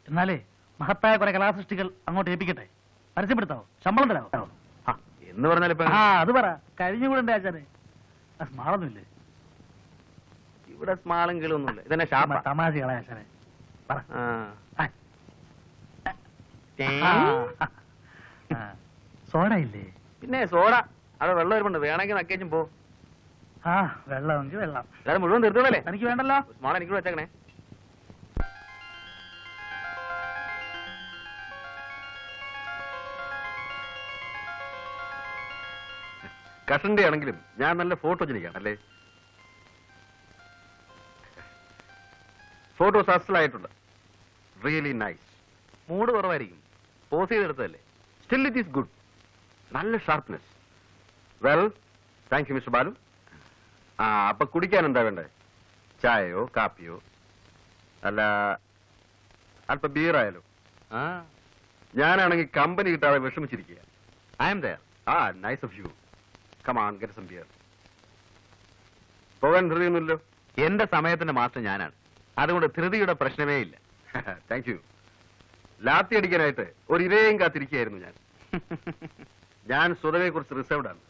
എന്നാലേ മഹത്തായ കുറെ കലാസൃഷ്ടികൾ അങ്ങോട്ട് ഏൽപ്പിക്കട്ടെ. പരസ്യപ്പെടുത്താവോ? ശമ്പളം തരാവോ? എന്ന് പറഞ്ഞാൽ ഇപ്പൊ അത് പറ. കഴിഞ്ഞുകൂടെ ആചാരെ? സ്മാളൊന്നുമില്ലേ? ഇവിടെ സ്മാളും കിളൊന്നുമില്ല. ഇതന്നെ ഷാപ്പ. തമാശകളെ ആശാനെ പറ. സോഡ ഇല്ലേ? പിന്നെ സോഡ. അവിടെ വെള്ളം വരുന്നുണ്ട്, വേണമെങ്കിൽ നക്കേച്ചും പോ. വെള്ളമെങ്കിൽ വെള്ളം. അല്ലാതെ മുഴുവൻ തീർത്തോളല്ലേ? എനിക്ക് വേണ്ടല്ലോ. സ്മാൾ എനിക്ക് വെച്ചേക്കണേ. കഷന്റെ ആണെങ്കിലും ഞാൻ നല്ല ഫോട്ടോജനിക്കാണ് അല്ലേ? ഫോട്ടോസ് അസലായിട്ടുണ്ട്. Really nice. മൂഡ് കുറവായിരിക്കും. പോസ് ചെയ്തെടുത്തതല്ലേ? Still it is good. നല്ല sharpness. Well, thank you Mr Balu. അപ്പൊ കുടിക്കാൻ എന്താ വേണ്ടേ? ചായയോ കാപ്പിയോ അല്ല അല്പ ബിയറായാലോ? ഞാനാണെങ്കിൽ കമ്പനി കിട്ടാതെ വിഷമിച്ചിരിക്കുക. I'm there. Nice of you. Come on, get some beer. പോകാൻ ധൃതിയൊന്നുമില്ലോ? എന്റെ സമയത്തിന്റെ മാസ്റ്റർ ഞാനാണ്. അതുകൊണ്ട് ധൃതിയുടെ പ്രശ്നമേ ഇല്ല. Thank you. ലാത്തി അടിക്കാനായിട്ട് ഒരു ഇരയും കാത്തിരിക്കുകയായിരുന്നു ഞാൻ. ഞാൻ സ്വതവേ കുറിച്ച് റിസർവ്ഡ് ആണ്.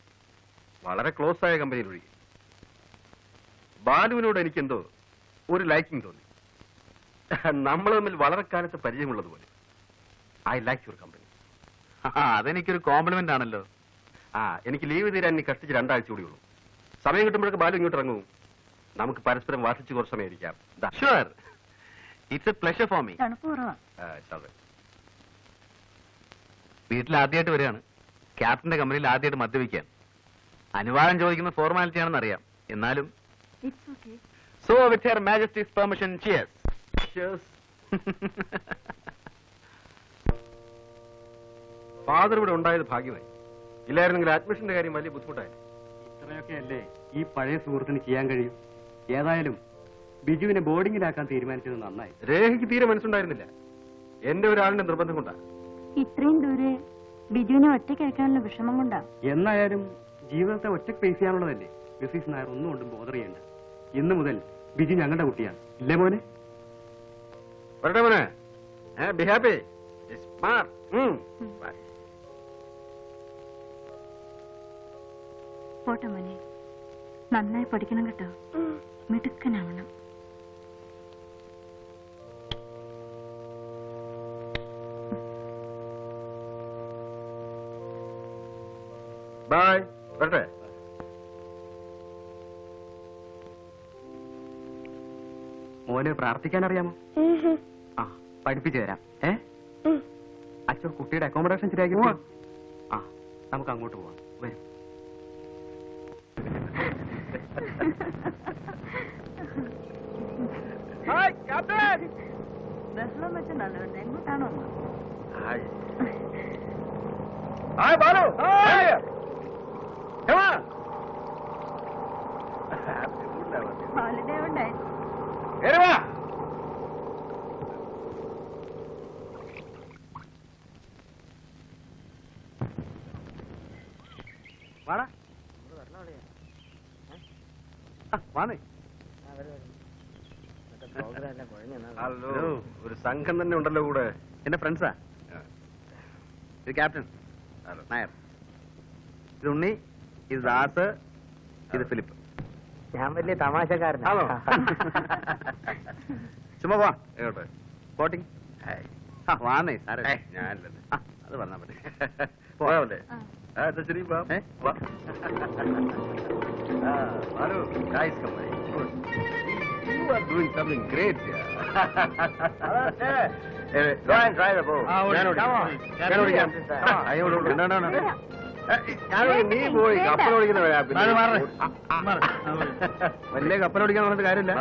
വളരെ ക്ലോസ് ആയ കമ്പനിയിൽ ഒഴികെ. ബാലുവിനോട് എനിക്കെന്തോ ഒരു ലൈക്കിംഗ് തോന്നി. നമ്മൾ തമ്മിൽ വളരെ കാലത്ത് പരിചയമുള്ളതുപോലെ. I like your company. അതെനിക്കൊരു കോംപ്ലിമെന്റ് ആണല്ലോ. എനിക്ക് ലീവ് തീരാൻ ഇനി കഷ്ടിച്ച് 2 ആഴ്ച കൂടി ഉള്ളൂ. സമയം കിട്ടുമ്പോഴൊക്കെ ബാലു ഇങ്ങോട്ട് ഇറങ്ങും. നമുക്ക് പരസ്പരം വാർഷിച്ച് കുറച്ച് സമയം ഇരിക്കാം. Sure. It's A pleasure for me. വീട്ടിൽ ആദ്യമായിട്ട് വരികയാണ്. ക്യാപ്റ്റന്റെ കമ്പനിയിൽ ആദ്യമായിട്ട് മദ്യപിക്കാൻ. അനുവാദം ചോദിക്കുന്ന ഫോർമാലിറ്റി ആണെന്ന് അറിയാം. എന്നാലും so with hair Majesty's permission, cheers. Father ഇവിടെ ഉണ്ടായത് ഭാഗ്യമായി. ഇല്ലായിരുന്നെങ്കിൽ അഡ്മിഷന്റെ കാര്യം വലിയ ബുദ്ധിമുട്ടായിരുന്നു. ഇത്രയൊക്കെ അല്ലേ ഈ പഴയ സുഹൃത്തിന് ചെയ്യാൻ കഴിയും. ഏതായാലും ബിജുവിനെ ബോർഡിങ്ങിലാക്കാൻ തീരുമാനിച്ചത് നന്നായി. രേഖയ്ക്ക് തീരെ മനസ്സുണ്ടായിരുന്നില്ല. എന്റെ ഒരാളിന്റെ നിർബന്ധം കൊണ്ടാ. ഇത്രയും ദൂരെ ബിജുവിനെ ഒറ്റയ്ക്ക് അയക്കാനുള്ള വിഷമം കൊണ്ടാ. എന്നായാലും ജീവിതത്തെ ഒറ്റയ്ക്ക് ഫേസ് ചെയ്യാനുള്ളതല്ലേ. മിസ്സിസ് നായർ ഒന്നും കൊണ്ടും ബോധർ ചെയ്യണ്ട. ഇന്നു മുതൽ ബിജു ഞങ്ങളുടെ കുട്ടിയാണ്. ഇല്ലേ മോനെ? വരട്ടെ മോനെ. Be happy. പോട്ടെ മോനെ, നന്നായി പഠിക്കണം കേട്ടോ. മിടുക്കനാവണം. ബൈ. വരട്ടെ. മോനെ പ്രാർത്ഥിക്കാൻ അറിയാമോ? പഠിപ്പിച്ചു തരാം. അച്ഛൻ കുട്ടിയുടെ അക്കോമഡേഷൻ ശരിയാക്കി. നമുക്ക് അങ്ങോട്ട് പോവാം. വരും. ബഹളം വെച്ച് നല്ലവരുണ്ട്. എങ്ങോട്ടാണോ? ഹോളിഡേ ഉണ്ടായി. ഹലോ, ഒരു സംഘം തന്നെ ഉണ്ടല്ലോ കൂടെ. എന്റെ ഫ്രണ്ട്സാ. ഇത് ക്യാപ്റ്റൻ നായർ, ഇത് ഉണ്ണി, ഇത് ദാസ്, ഇത് ഫിലിപ്പ്. ഞാൻ വലിയ തമാശക്കാരനാണോ? ചുമ്മാ പോവാ. എങ്ങോട്ടെ? ബോട്ടിംഗ്. വാന്നേ സാറേ ഞാനല്ലേ അത് പറഞ്ഞാ മതി. പോയാവല്ലേ ശരി വാ. വാ. Balu, guys, come on. Good. You are doing something great here. Try and try the boat. നീ പോയി കപ്പലോടിക്കുന്നവരാ വലിയ കപ്പലോടിക്കാൻ പറഞ്ഞ കാര്യമില്ല.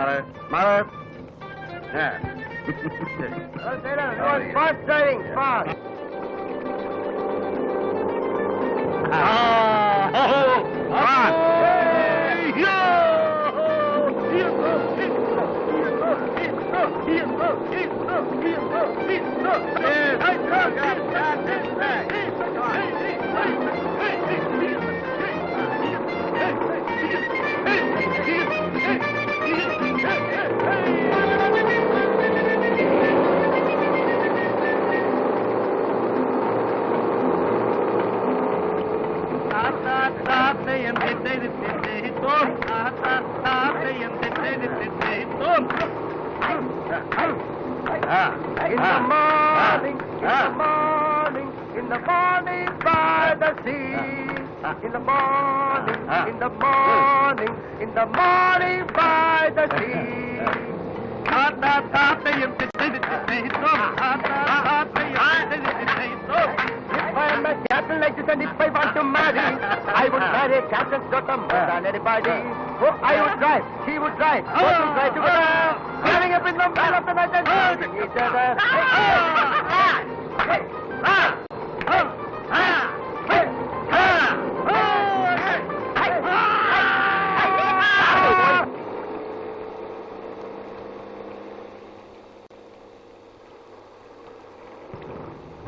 Captain like this, and if I want to marry, I would marry Captain's daughter more than anybody. Oh, I would drive, he would drive, both would drive together, running up in the middle of the night and chasing each other.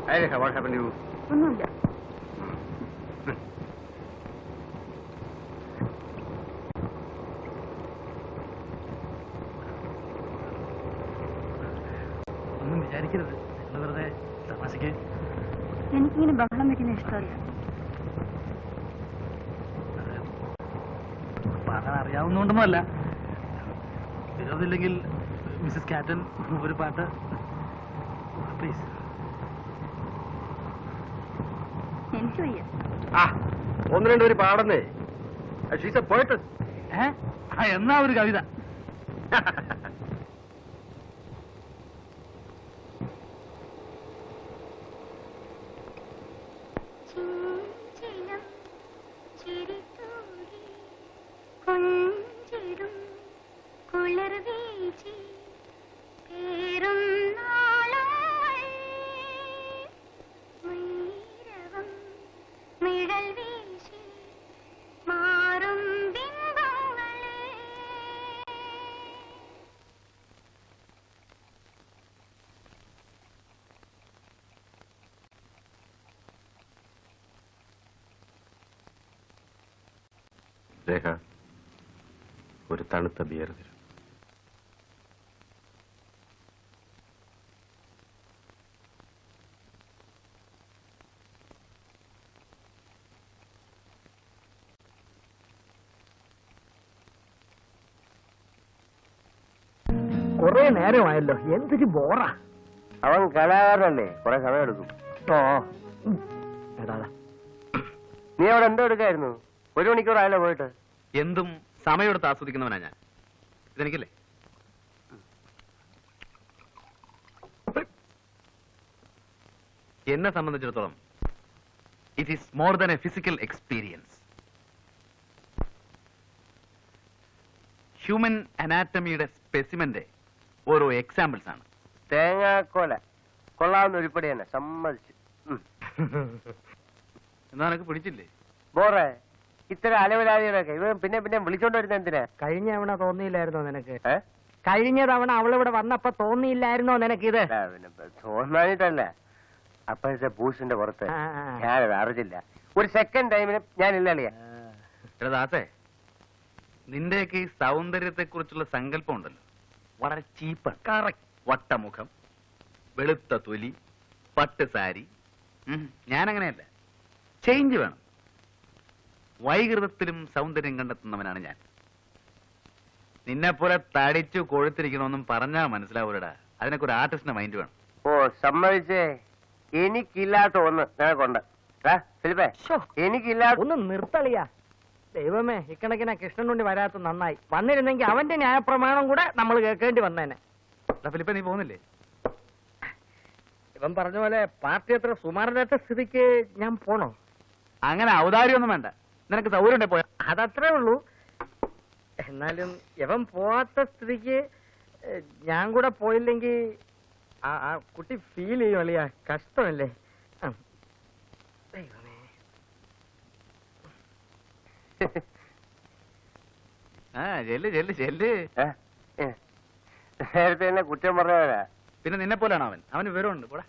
Hey, what happened to you? ഒന്നുമില്ല. ഒന്നും വിചാരിക്കരുത്. നിങ്ങൾ വെറുതെ തമാശക്ക്. എനിക്കിങ്ങനെ ബഹളം വെക്കുന്ന ഇഷ്ടമല്ല. പാടാൻ അറിയാവുന്നതുകൊണ്ടൊന്നുമല്ല. വിരോധമില്ലെങ്കിൽ മിസ്സസ് കാറ്റൻ ഒരു പാട്ട് പ്ലീസ്. എനിക്ക് വയ്യ. ഒന്ന് രണ്ടുപേര് പാടുന്നേ. She's a poetess. എന്നാ ഒരു കവിത. രേഖ, ഒരു തണുത്ത ബിയർ തരും. കൊറേ നേരമായല്ലോ, എന്തൊരു ബോറാ. അവൻ കലാകാരനല്ലേ, കുറെ സമയം എടുക്കും. എടാ നീ അവിടെ എന്തോ എടുക്കായിരുന്നു? 1 മണിക്കൂറായല്ലോ പോയിട്ട്. എന്തും സമയമെടുത്ത് ആസ്വദിക്കുന്നവനാ ഞാൻ. ഇതെനിക്കല്ലേ? എന്നെ സംബന്ധിച്ചിടത്തോളം it is more than a physical experience. Human അനാറ്റമിയുടെ സ്പെസിമെന്റെ ഓരോ എക്സാമ്പിൾസ് ആണ്. തേങ്ങാക്കോല കൊള്ളാവുന്ന ഉരുപ്പടി തന്നെ, സമ്മതിച്ചു. എന്നാ നിനക്ക് പിടിച്ചില്ലേ? ബോറേ, ഇത്തരം അലവലാദികളൊക്കെ ഇവൻ പിന്നെ പിന്നെ വിളിച്ചോണ്ട് വരുന്ന എന്തിനാ? കഴിഞ്ഞ തവണ തോന്നിയില്ലായിരുന്നോ നിനക്ക്? കഴിഞ്ഞ തവണ അവളിവിടെ വന്നപ്പോ തോന്നിയില്ലായിരുന്നോ നിനക്കിത്? തോന്നാനിട്ടല്ല, അപ്പോഴത്തെ ബൂസിന്റെ പുറത്ത് ഞാനത് അറിഞ്ഞില്ല. ഒരു സെക്കൻഡ് ടൈമിന് ഞാനില്ല അളിയാ. എടാ ദാസേ, നിന്റെയൊക്കെ ഈ സൗന്ദര്യത്തെ കുറിച്ചുള്ള സങ്കല്പം ഉണ്ടല്ലോ, വളരെ ചീപ്പാണ്. കറക്റ്റ്. വട്ടമുഖം, വെളുത്ത തൊലി, പട്ട് സാരി. ഞാനങ്ങനെയല്ല, ചേഞ്ച് വേണം. വൈകൃതത്തിലും സൗന്ദര്യം കണ്ടെത്തുന്നവനാണ് ഞാൻ. നിന്നെപ്പോലെ തടിച്ചു കൊഴുത്തിരിക്കണമെന്നും പറഞ്ഞാൽ മനസ്സിലാവൂലടാ. അതിനൊക്കെ ഒരു ആർട്ടിസ്റ്റിന്റെ മൈൻഡ് വേണം. ഓ സമ്മതിച്ചേ, എനിക്കില്ലാത്ത ഒന്ന് നിനക്കുണ്ട്. ഫിലിപ്പേ, എനിക്കില്ലാത്ത ഒന്ന് നിർത്തളിയാ. ദൈവമേ, ഇക്കണക്കിനാ കൃഷ്ണനുണ്ണി വരാത്ത നന്നായി. വന്നിരുന്നെങ്കിൽ അവന്റെ ന്യായപ്രമാണം കൂടെ നമ്മൾ കേൾക്കേണ്ടി വന്നേനെ. ഫിലിപ്പ നീ പോകുന്നില്ലേ? ഇവൻ പറഞ്ഞ പോലെ പാർട്ടി അത്ര സുമാരനറ്റ സ്ഥിതിക്ക് ഞാൻ പോണോ? അങ്ങനെ ഔദാര്യമൊന്നും വേണ്ട. നിനക്ക് സൗകര്യം ഉണ്ടേ പോയാ. അതത്രേ ഉള്ളൂ. എന്നാലും ഇവൻ പോവാത്ത സ്ഥിതിക്ക് ഞാൻ കൂടെ പോയില്ലെങ്കിൽ ആ കുട്ടി ഫീൽ ചെയ്യും അളിയാ. കഷ്ടമല്ലേ? ദൈവമേ. ചെല്ല്. നേരത്തെ എന്നെ കുറ്റം പറഞ്ഞവരാ. പിന്നെ നിന്നെ പോലെയാണ് അവൻ. അവന് വിവരമുണ്ട്. പോടാ.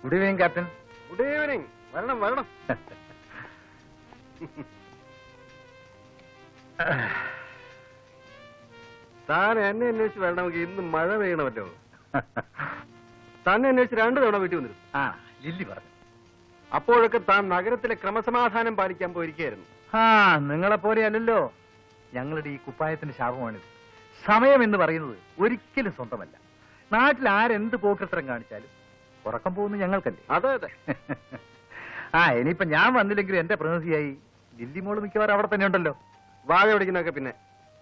Good evening captain. Good evening. വരണം. താൻ എന്നെ അന്വേഷിച്ച് വരണമെങ്കിൽ ഇന്ന് മഴ പെയ്യണമല്ലോ. തന്നെ അന്വേഷിച്ച് 2 തവണ വീട്ടിൽ വന്നിരുന്നു. ആ, ലില്ലി പറഞ്ഞു. അപ്പോഴൊക്കെ താൻ നഗരത്തിലെ ക്രമസമാധാനം പാലിക്കാൻ പോയിരിക്കുകയായിരുന്നു. ആ, നിങ്ങളെ പോലെ അല്ലല്ലോ. ഞങ്ങളുടെ ഈ കുപ്പായത്തിന്റെ ശാപമാണിത്. സമയം എന്ന് പറയുന്നത് ഒരിക്കലും സ്വന്തമല്ല. നാട്ടിൽ ആരെന്ത് പോക്കൃത്തരം കാണിച്ചാലും ഉറക്കം പോകുന്നു ഞങ്ങൾക്കല്ലേ. അതെ. ആ, ഇനിയിപ്പോ ഞാൻ വന്നില്ലെങ്കിൽ എന്റെ പ്രതിനിധിയായി ലില്ലി മോള് മിക്കവാറും അവിടെ തന്നെ ഉണ്ടല്ലോ. വാഴ പിടിക്കുന്നൊക്കെ പിന്നെ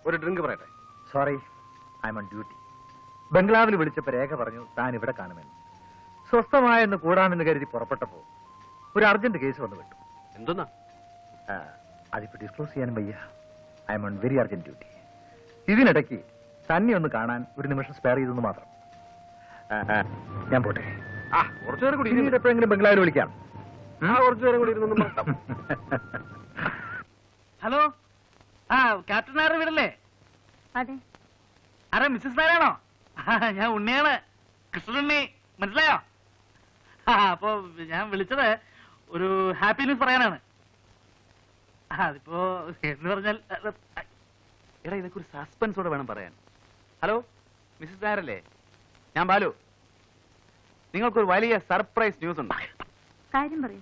ഒരു ഡ്രിങ്ക് പറയട്ടെ. Sorry, I'm on duty. ബംഗ്ലാവിൽ വിളിച്ചപ്പോ രേഖ പറഞ്ഞു താൻ ഇവിടെ കാണുമെന്ന്. സ്വസ്ഥമായെന്ന് കൂടാമെന്ന് കരുതി പുറപ്പെട്ടപ്പോ ഒരു അർജന്റ് കേസ് വന്നു വിട്ടു. എന്തെന്നാ? അതിപ്പോ ഡിസ്ക്ലോസ് ചെയ്യാനും വയ്യ. I M on very urgent duty. ഇതിനിടയ്ക്ക് തന്നെ ഒന്ന് കാണാൻ ഒരു നിമിഷം സ്പെയർ ചെയ്തെന്ന് മാത്രം. ഞാൻ പോട്ടെ. കുറച്ചു നേരം കൂടി പിന്നീട് എപ്പോഴെങ്കിലും ബംഗ്ലാവിൽ വിളിക്കാം. കുറച്ചു നേരം കൂടി ഇരുന്നു. ഹലോ, ആ ക്യാപ്റ്റൻ നായർ വീടല്ലേ? അതെ. അരെ മിസ്സസ് നായരാണോ? ഞാൻ ഉണ്ണിയാണ്, കൃഷ്ണനുണ്ണി. മനസ്സിലായോ? അപ്പോ ഞാൻ വിളിച്ചത് ഒരു ഹാപ്പി ന്യൂസ് പറയാനാണ്. അതിപ്പോ എന്ന് പറഞ്ഞാൽ എടാ, ഇതൊക്കെ ഒരു സസ്പെൻസോടെ വേണം പറയാൻ. ഹലോ, മിസ്സസ് നായരല്ലേ? ഞാൻ ബാലു. നിങ്ങൾക്കൊരു വലിയ സർപ്രൈസ് ന്യൂസ് ഉണ്ട്. കാര്യം പറയൂ.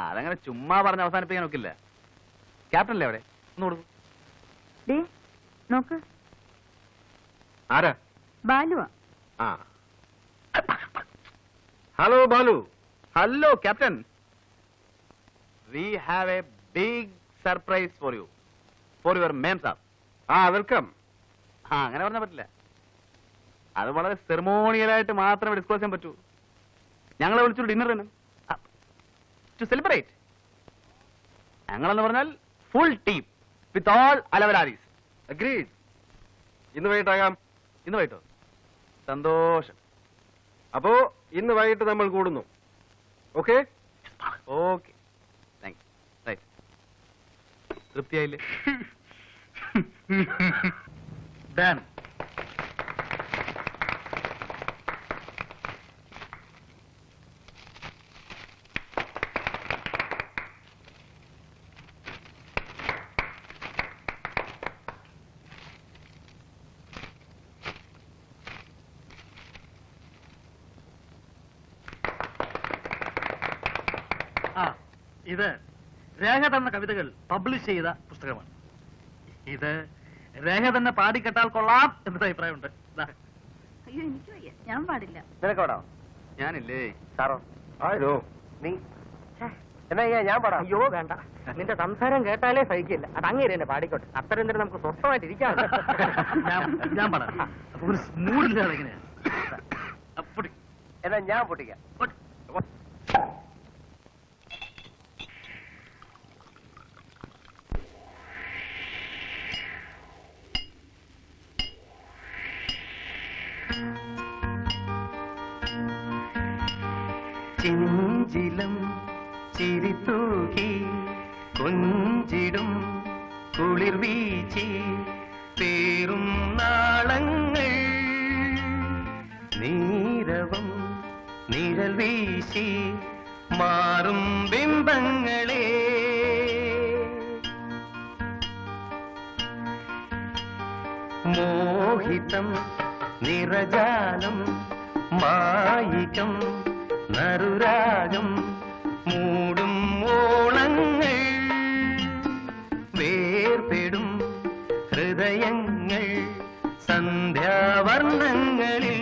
അതങ്ങനെ ചുമ്മാ പറഞ്ഞ് അവസാനിപ്പിക്കാൻ നോക്കില്ല. ക്യാപ്റ്റൻ അല്ലേ അവിടെ? ഒന്ന് കൊടുക്കും. നോക്ക്, ആരാ? ബാലുവാ. Hello Balu. Hello captain. We have a big surprise for you, for your മേം സാബ്. വെൽക്കം. അങ്ങനെ പറഞ്ഞാൽ പറ്റില്ല. അത് വളരെ സെറിമോണിയലായിട്ട് മാത്രമേ ഡിസ്ക്ലോസ് ചെയ്യാൻ പറ്റൂ. ഞങ്ങളെ വിളിച്ചൊരു ഡിന്നർ തന്നെ ടു സെലിബ്രേറ്റ്. ഞങ്ങളെന്ന് പറഞ്ഞാൽ ഫുൾ ടീം വിത്ത് ഓൾ അലവലാരീസ്. അഗ്രീഡ്. ഇന്ന് വൈകിട്ടാകാം. ഇന്ന് വൈകിട്ടോ? സന്തോഷം. അപ്പോ ഇന്ന് വൈകിട്ട് നമ്മൾ കൂടുന്നു. Okay? Okay, thank you. Right. തൃപ്തിയായില്ലേ? ഡാൻ. ഇത് രേഖ തന്ന കവിതകൾ പബ്ലിഷ് ചെയ്ത പുസ്തകമാണ്. ഇത് രേഖ തന്നെ പാടിക്കെട്ടാൽ കൊള്ളാം എന്നൊരു അഭിപ്രായമുണ്ട്. അയ്യോ, എനിക്ക് വയ്യ, ഞാൻ പാടില്ല. നിനക്കോടാ? ഞാനില്ലേ സാറോ? ആരോ നീ എന്നാ ഞാൻ പാടാം. അയ്യോ വേണ്ട, നിന്റെ സംസാരം കേട്ടാലേ സഹിക്കില്ല. അത് അങ്ങേര് തന്നെ പാടിക്കോട്ടെ. അത്ര എന്തിനും നമുക്ക് സ്വസ്ഥമായിട്ട് ഇരിക്കാം. ഞാൻ പാടാം. അപ്പൊ ഒരു മൂഡില്ലാതെ എങ്ങനെയാ? എന്നാ ഞാൻ പൊട്ടിക്കാം. ചെഞ്ചിലം ചിരിത്തൂകി കൊഞ്ചിടും കുളിർ വീച്ചി പേറും നാളങ്ങൾ നീരവം നിഴൽ വീശി മാറും ബിംബങ്ങളെ മോഹിതം നിറജാലം മായികം നറുരാഗം മൂടും ഓളങ്ങൾ വേർപെടും ഹൃദയങ്ങൾ സന്ധ്യാവർണ്ണങ്ങളിൽ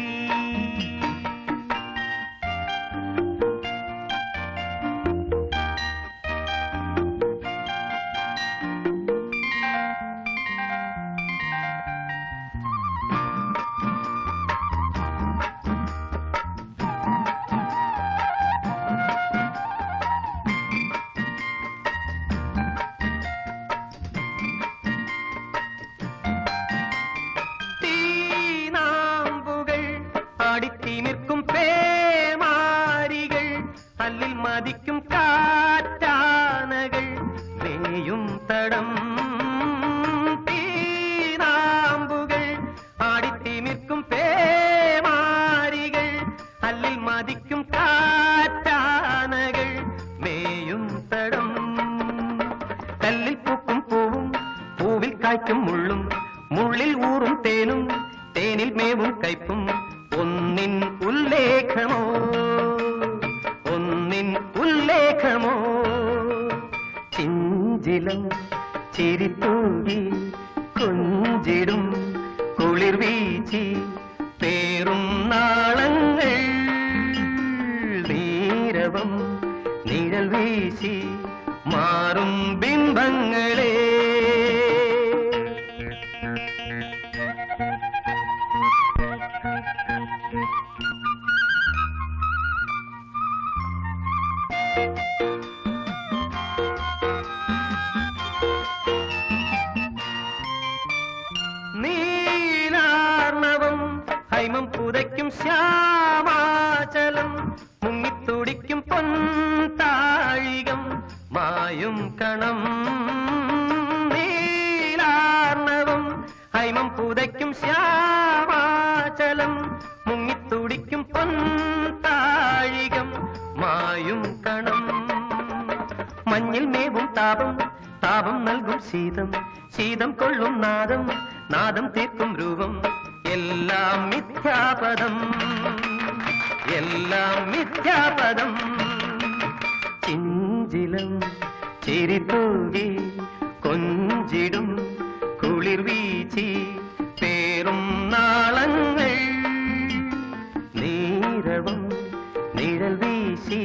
തിമിർക്കും പേമാരികൾ അല്ലിൽ മതിക്കും കാറ്റാനകൾ വേയും തടം തീനാമ്പുകൾ ആടിത്തിമിർക്കും പേമാരികൾ അല്ലിൽ മതിക്കും കാറ്റാനകൾ മേയും തടം കല്ലിൽ പൂക്കും പൂവും പൂവിൽ കായ്ക്കും മുള്ളും മുള്ളിൽ ഊറും തേനും തേനിൽ മേവും കയ്പും ഒന്നിൻ ഉല്ലേഖമോ ഒന്നിൻ ഉല്ലേഖമോ ചിഞ്ചിലം ചിരിത്തൂകി കൊഞ്ചിടും കുളിർ വീച്ചി പേറും നാളങ്ങൾ നീരവം നിഴൽ വീശി മാറും ബിംബങ്ങളെ നീലാർണവം ഹൈമം പുതയ്ക്കും ശ്യാമാചലം മുങ്ങിത്തുടിക്കും പൊൻതാഴികം മായും കണം നീലാർണവം ഹൈമം പുതയ്ക്കും ശ്യാമാചലം മുങ്ങിത്തുടിക്കും പൊൻതാഴികം മായും കണം മഞ്ഞിൽ മേവും താപം താപം നൽകും ശീതം ശീതം കൊള്ളും നാദം നാദം തീർക്കും രൂപം എല്ലാം മിഥ്യാപദം എല്ലാം മിഥ്യാപദം ചിഞ്ചിലം ചിരിത്തൂകി കൊഞ്ചിടും കുളിർ വീച്ചി പേറും നാളങ്ങൾ നീരവം നിഴൽ വീശി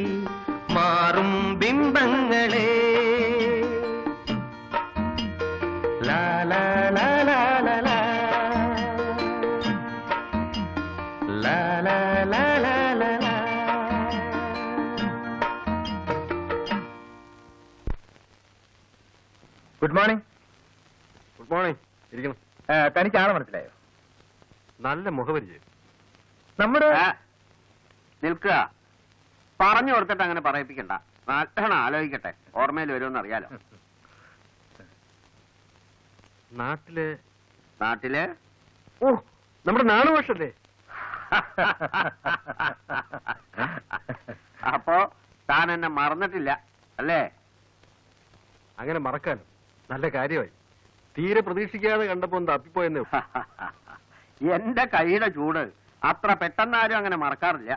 മാറും ബിംബങ്ങളെ ലാ ലാ ലാ ലാ ലാ ലാ ലാ ലാ ലാ ലാ ലാ ലാ. Good morning. Good morning. ഇരിക്കണം. തനിക്ക് ആളെ മനസ്സിലായോ? നല്ല മുഖപരിചയം. നമ്മുടെ നിൽക്കുക. പറഞ്ഞു കൊടുത്തിട്ട് അങ്ങനെ പറയിപ്പിക്കണ്ട. നല്ലോണം ആലോചിക്കട്ടെ, ഓർമ്മയിൽ വരുമെന്ന് അറിയാലോ. നാട്ടില് ഓ, നമ്മുടെ നാണുഭാഷല്ലേ? അപ്പോ താൻ എന്നെ മറന്നിട്ടില്ല അല്ലേ? അങ്ങനെ മറക്കാനും നല്ല കാര്യമായി. തീരെ പ്രതീക്ഷിക്കാതെ കണ്ടപ്പോ ഒന്ന് തപ്പിപ്പോയെന്നേ. എന്റെ കൈയുടെ ചൂട് അത്ര പെട്ടെന്നാരും അങ്ങനെ മറക്കാറില്ല.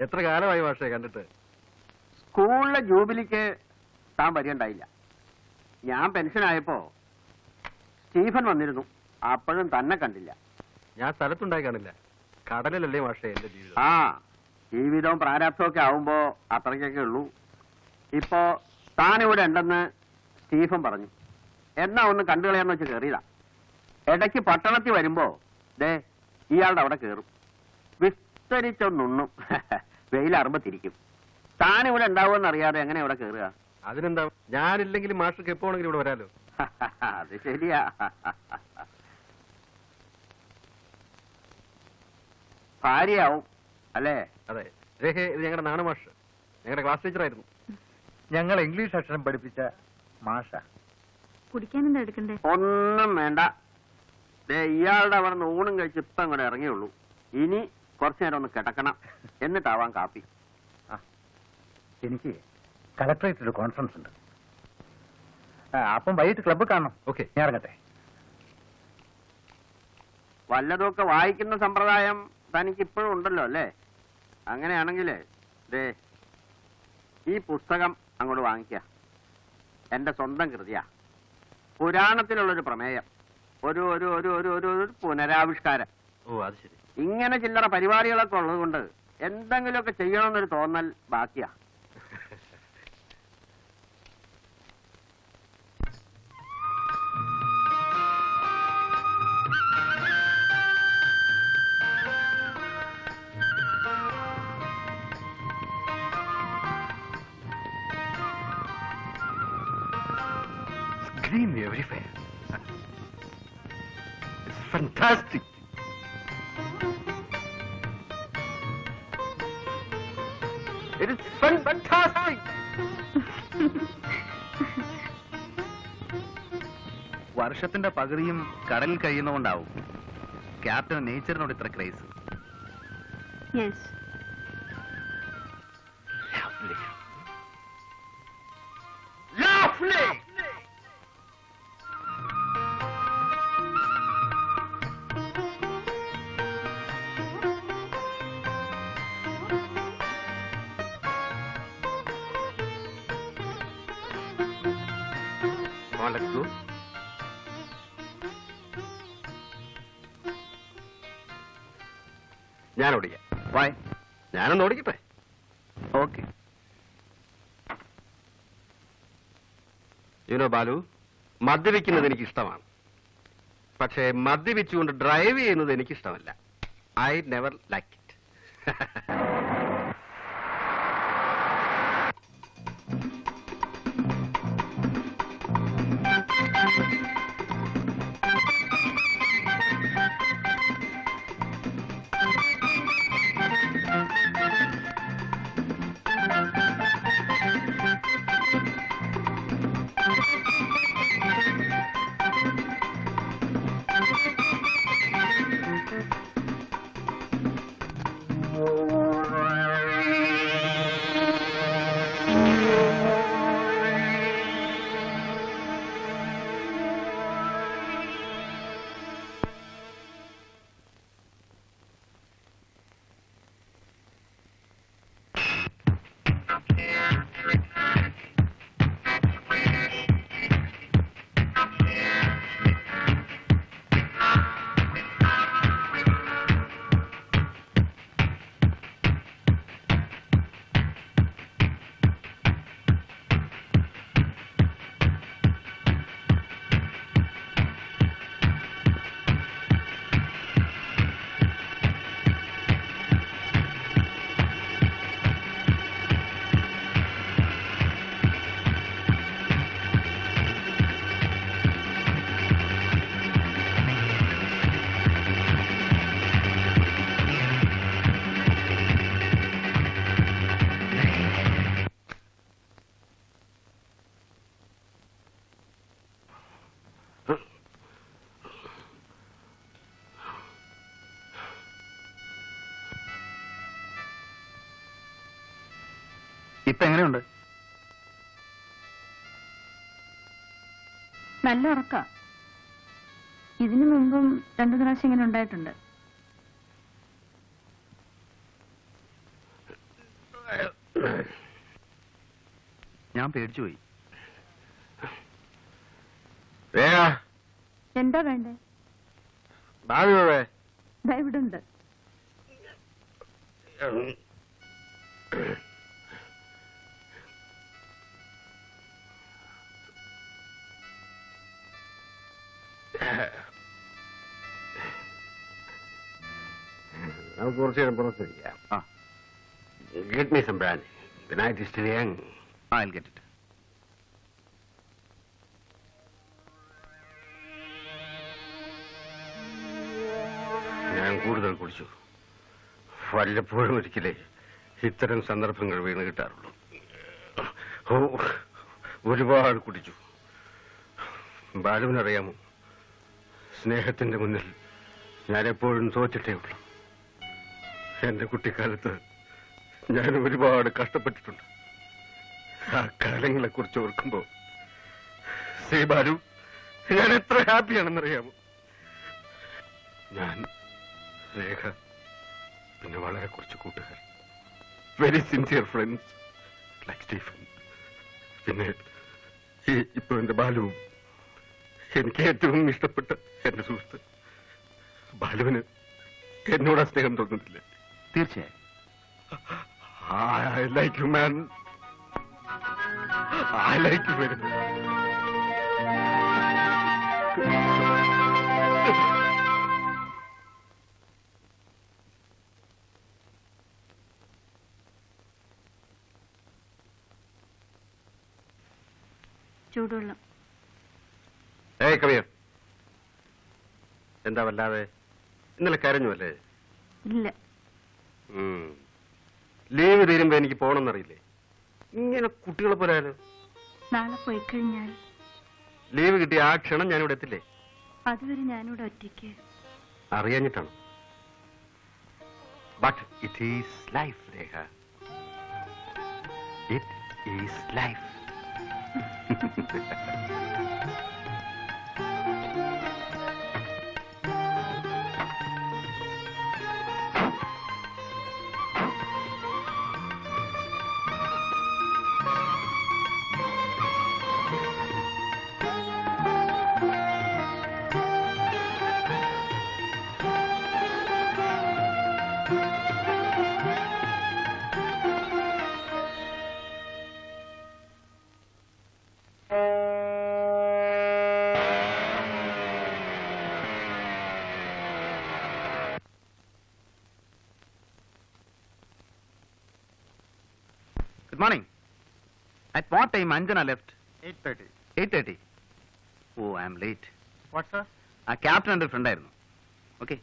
എത്ര കാലമായി ഭാഷയെ കണ്ടിട്ട്? സ്കൂളിലെ ജൂബിലിക്ക് താൻ വരികയുണ്ടായില്ല. ഞാൻ പെൻഷനായപ്പോ സ്റ്റീഫൻ വന്നിരുന്നു. അപ്പോഴും തന്നെ കണ്ടില്ല. ഞാൻ സ്ഥലത്തുണ്ടായി കാണില്ല. കടലിലല്ലേ ഭാഷയെ എന്റെ ജീവിതം. ആ, ജീവിതവും പ്രാരാബ്ധവും ഒക്കെ ആവുമ്പോ അത്രയ്ക്കൊക്കെ ഉള്ളൂ. ഇപ്പോ താനിവിടെ ഉണ്ടെന്ന് സ്റ്റീഫൻ പറഞ്ഞു. എന്നാ ഒന്ന് കണ്ടുകളയാന്ന് വെച്ച് കയറിയതാ. ഇടയ്ക്ക് പട്ടണത്തിൽ വരുമ്പോ ദേ ഇയാളുടെ അവിടെ കയറും. വിസ്തരിച്ചൊന്നുണ്ണും. വെയിലാറുമ്പോ തിരിക്കും. താനിവിടെ ഉണ്ടാവുമെന്ന് അറിയാതെ എങ്ങനെ ഇവിടെ കയറുക? അതിനെന്താ, ഞാനില്ലെങ്കിലും മാഷക്ക് എപ്പോണെങ്കിലും ഇവിടെ വരാലോ. അത് ശരിയാ. ഭാര്യയാവും അല്ലേ? അതെ. രേഖ, ഇത് ഞങ്ങളുടെ നാണുമാഷ്, ഞങ്ങളുടെ ക്ലാസ് ടീച്ചറായിരുന്നു. ഞങ്ങൾ ഇംഗ്ലീഷ് അക്ഷരം പഠിപ്പിച്ച മാഷ. കുടിക്കാനെന്താ എടുക്കണ്ടേ? ഒന്നും വേണ്ട. ദേ ഇയാളുടെ അവിടെ നിന്ന് ഊണും കഴിച്ച് ഇപ്പം അങ്ങോട്ട് ഇറങ്ങിയുള്ളൂ. ഇനി കുറച്ചു നേരം ഒന്ന് കിടക്കണം, എന്നിട്ടാവാം കാപ്പി. എനിക്ക് കളക്ടറേറ്റിൽ ഒരു കോൺഫറൻസ് ഉണ്ട്. അപ്പം വൈകിട്ട് ക്ലബ്ബ് കാണണം. ഓക്കെ, ഞാൻ ഇറങ്ങട്ടെ. വല്ലതൊക്കെ വായിക്കുന്ന സമ്പ്രദായം തനിക്ക് ഇപ്പോഴും ഉണ്ടല്ലോ അല്ലേ? അങ്ങനെയാണെങ്കിൽ ദേ ഈ പുസ്തകം അങ്ങോട്ട് വാങ്ങിക്കുക. എന്റെ സ്വന്തം കൃതിയാ. പുരാണത്തിലുള്ളൊരു പ്രമേയം, ഒരു ഒരു ഒരു ഒരു ഒരു ഒരു പുനരാവിഷ്കാരം. ഓ അത് ശരി. ഇങ്ങനെ ചില്ലറ പരിപാടികളൊക്കെ ഉള്ളത് കൊണ്ട് എന്തെങ്കിലുമൊക്കെ ചെയ്യണമെന്നൊരു തോന്നൽ ബാക്കിയാ. Extremely everywhere. It's fantastic. It is fantastic. വർഷത്തിന്റെ പകുതിയും കടലിൽ കഴിയുന്നതുകൊണ്ടാവും ക്യാപ്റ്റൻ നേച്ചറിനോട് ഇത്ര craze. Lovely. Lovely. Let's go. ഞാൻ ഓടിക്കാം. വായ്. ഞാനൊന്ന് ഓടിക്കട്ടെ. ഓക്കെ. യുനോ ബാലു, മദ്യപിക്കുന്നത് എനിക്ക് ഇഷ്ടമാണ്, പക്ഷേ മദ്യപിച്ചുകൊണ്ട് ഡ്രൈവ് ചെയ്യുന്നത് എനിക്ക് ഇഷ്ടമല്ല. I never like it. ഇപ്പൊ എങ്ങനെയുണ്ട്? നല്ല ഉറക്ക. ഇതിനു മുമ്പും 2 പ്രാവശ്യം ഇങ്ങനെ ഉണ്ടായിട്ടുണ്ട്. ഞാൻ പേടിച്ചുപോയി. എന്താ വേണ്ടേ? ഇവിടെ ഉണ്ട്. നമുക്ക് കുറച്ച് നേരം പുറത്തിരിക്കാം. Get me some brandy. The night is still young. I'll get it. ഞാൻ കൂടുതൽ കുടിച്ചു. വല്ലപ്പോഴും ഒരിക്കലേ ഇത്തരം സന്ദർഭങ്ങൾ വീണ് കിട്ടാറുള്ളൂ. ഒരുപാട് കുടിച്ചു. ബാലുവിനറിയാമോ, സ്നേഹത്തിന്റെ മുന്നിൽ ഞാൻ എപ്പോഴും തോറ്റിട്ടേ ഉള്ളൂ. എന്റെ കുട്ടിക്കാലത്ത് ഞാൻ ഒരുപാട് കഷ്ടപ്പെട്ടിട്ടുണ്ട്. ആ കാലങ്ങളെ കുറിച്ച് ഓർക്കുമ്പോ ശ്രീബാലു, ഞാൻ എത്ര ഹാപ്പിയാണെന്നറിയാമോ? ഞാൻ, രേഖ, പിന്നെ വളരെ കുറച്ച് കൂട്ടുകാർ, very sincere friends like Stephen, പിന്നെ ഇപ്പൊ എന്റെ ബാലുവും. എനിക്ക് ഏറ്റവും ഇഷ്ടപ്പെട്ട എന്റെ സുഹൃത്ത്. ബാലുവിന് എന്നോട് സ്നേഹം തോന്നുന്നില്ല. തീർച്ചയായും. I like you, man. I like you very much. ചൂടുവെള്ളം. ഏയ് കവിയർ, എന്താ വല്ലാതെ? ഇന്നലെ കരഞ്ഞു അല്ലേ? ഇല്ല. ലീവ് തീരുമ്പോ എനിക്ക് പോകണമെന്നറിയില്ലേ? ഇങ്ങനെ കുട്ടികളെ പോരാലോ. നാളെ പോയി കഴിഞ്ഞാൽ ലീവ് കിട്ടിയ ആ ക്ഷണം ഞാനിവിടെ എത്തില്ലേ? അതുവരെ ഞാനിവിടെ ഒറ്റയ്ക്ക്. അറിയാഞ്ഞിട്ടാണ്. But it is life, Rekha. It is life. Good morning. At what time Anjana left? 8:30. 8:30. Oh, I am late. What, sir? ആ ക്യാപ്റ്റൻ എൻ്റെ ഫ്രണ്ട് ആയിരുന്നു. ഓക്കെ.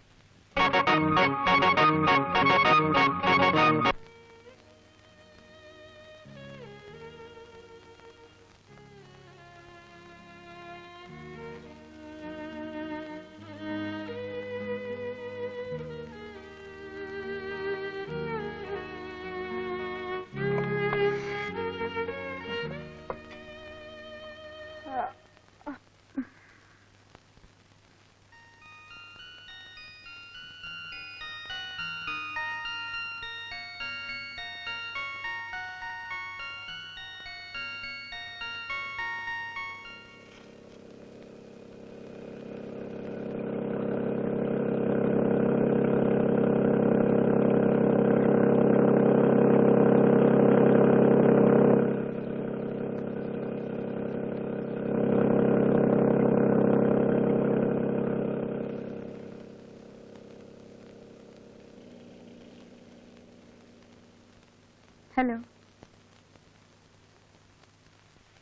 ഹലോ.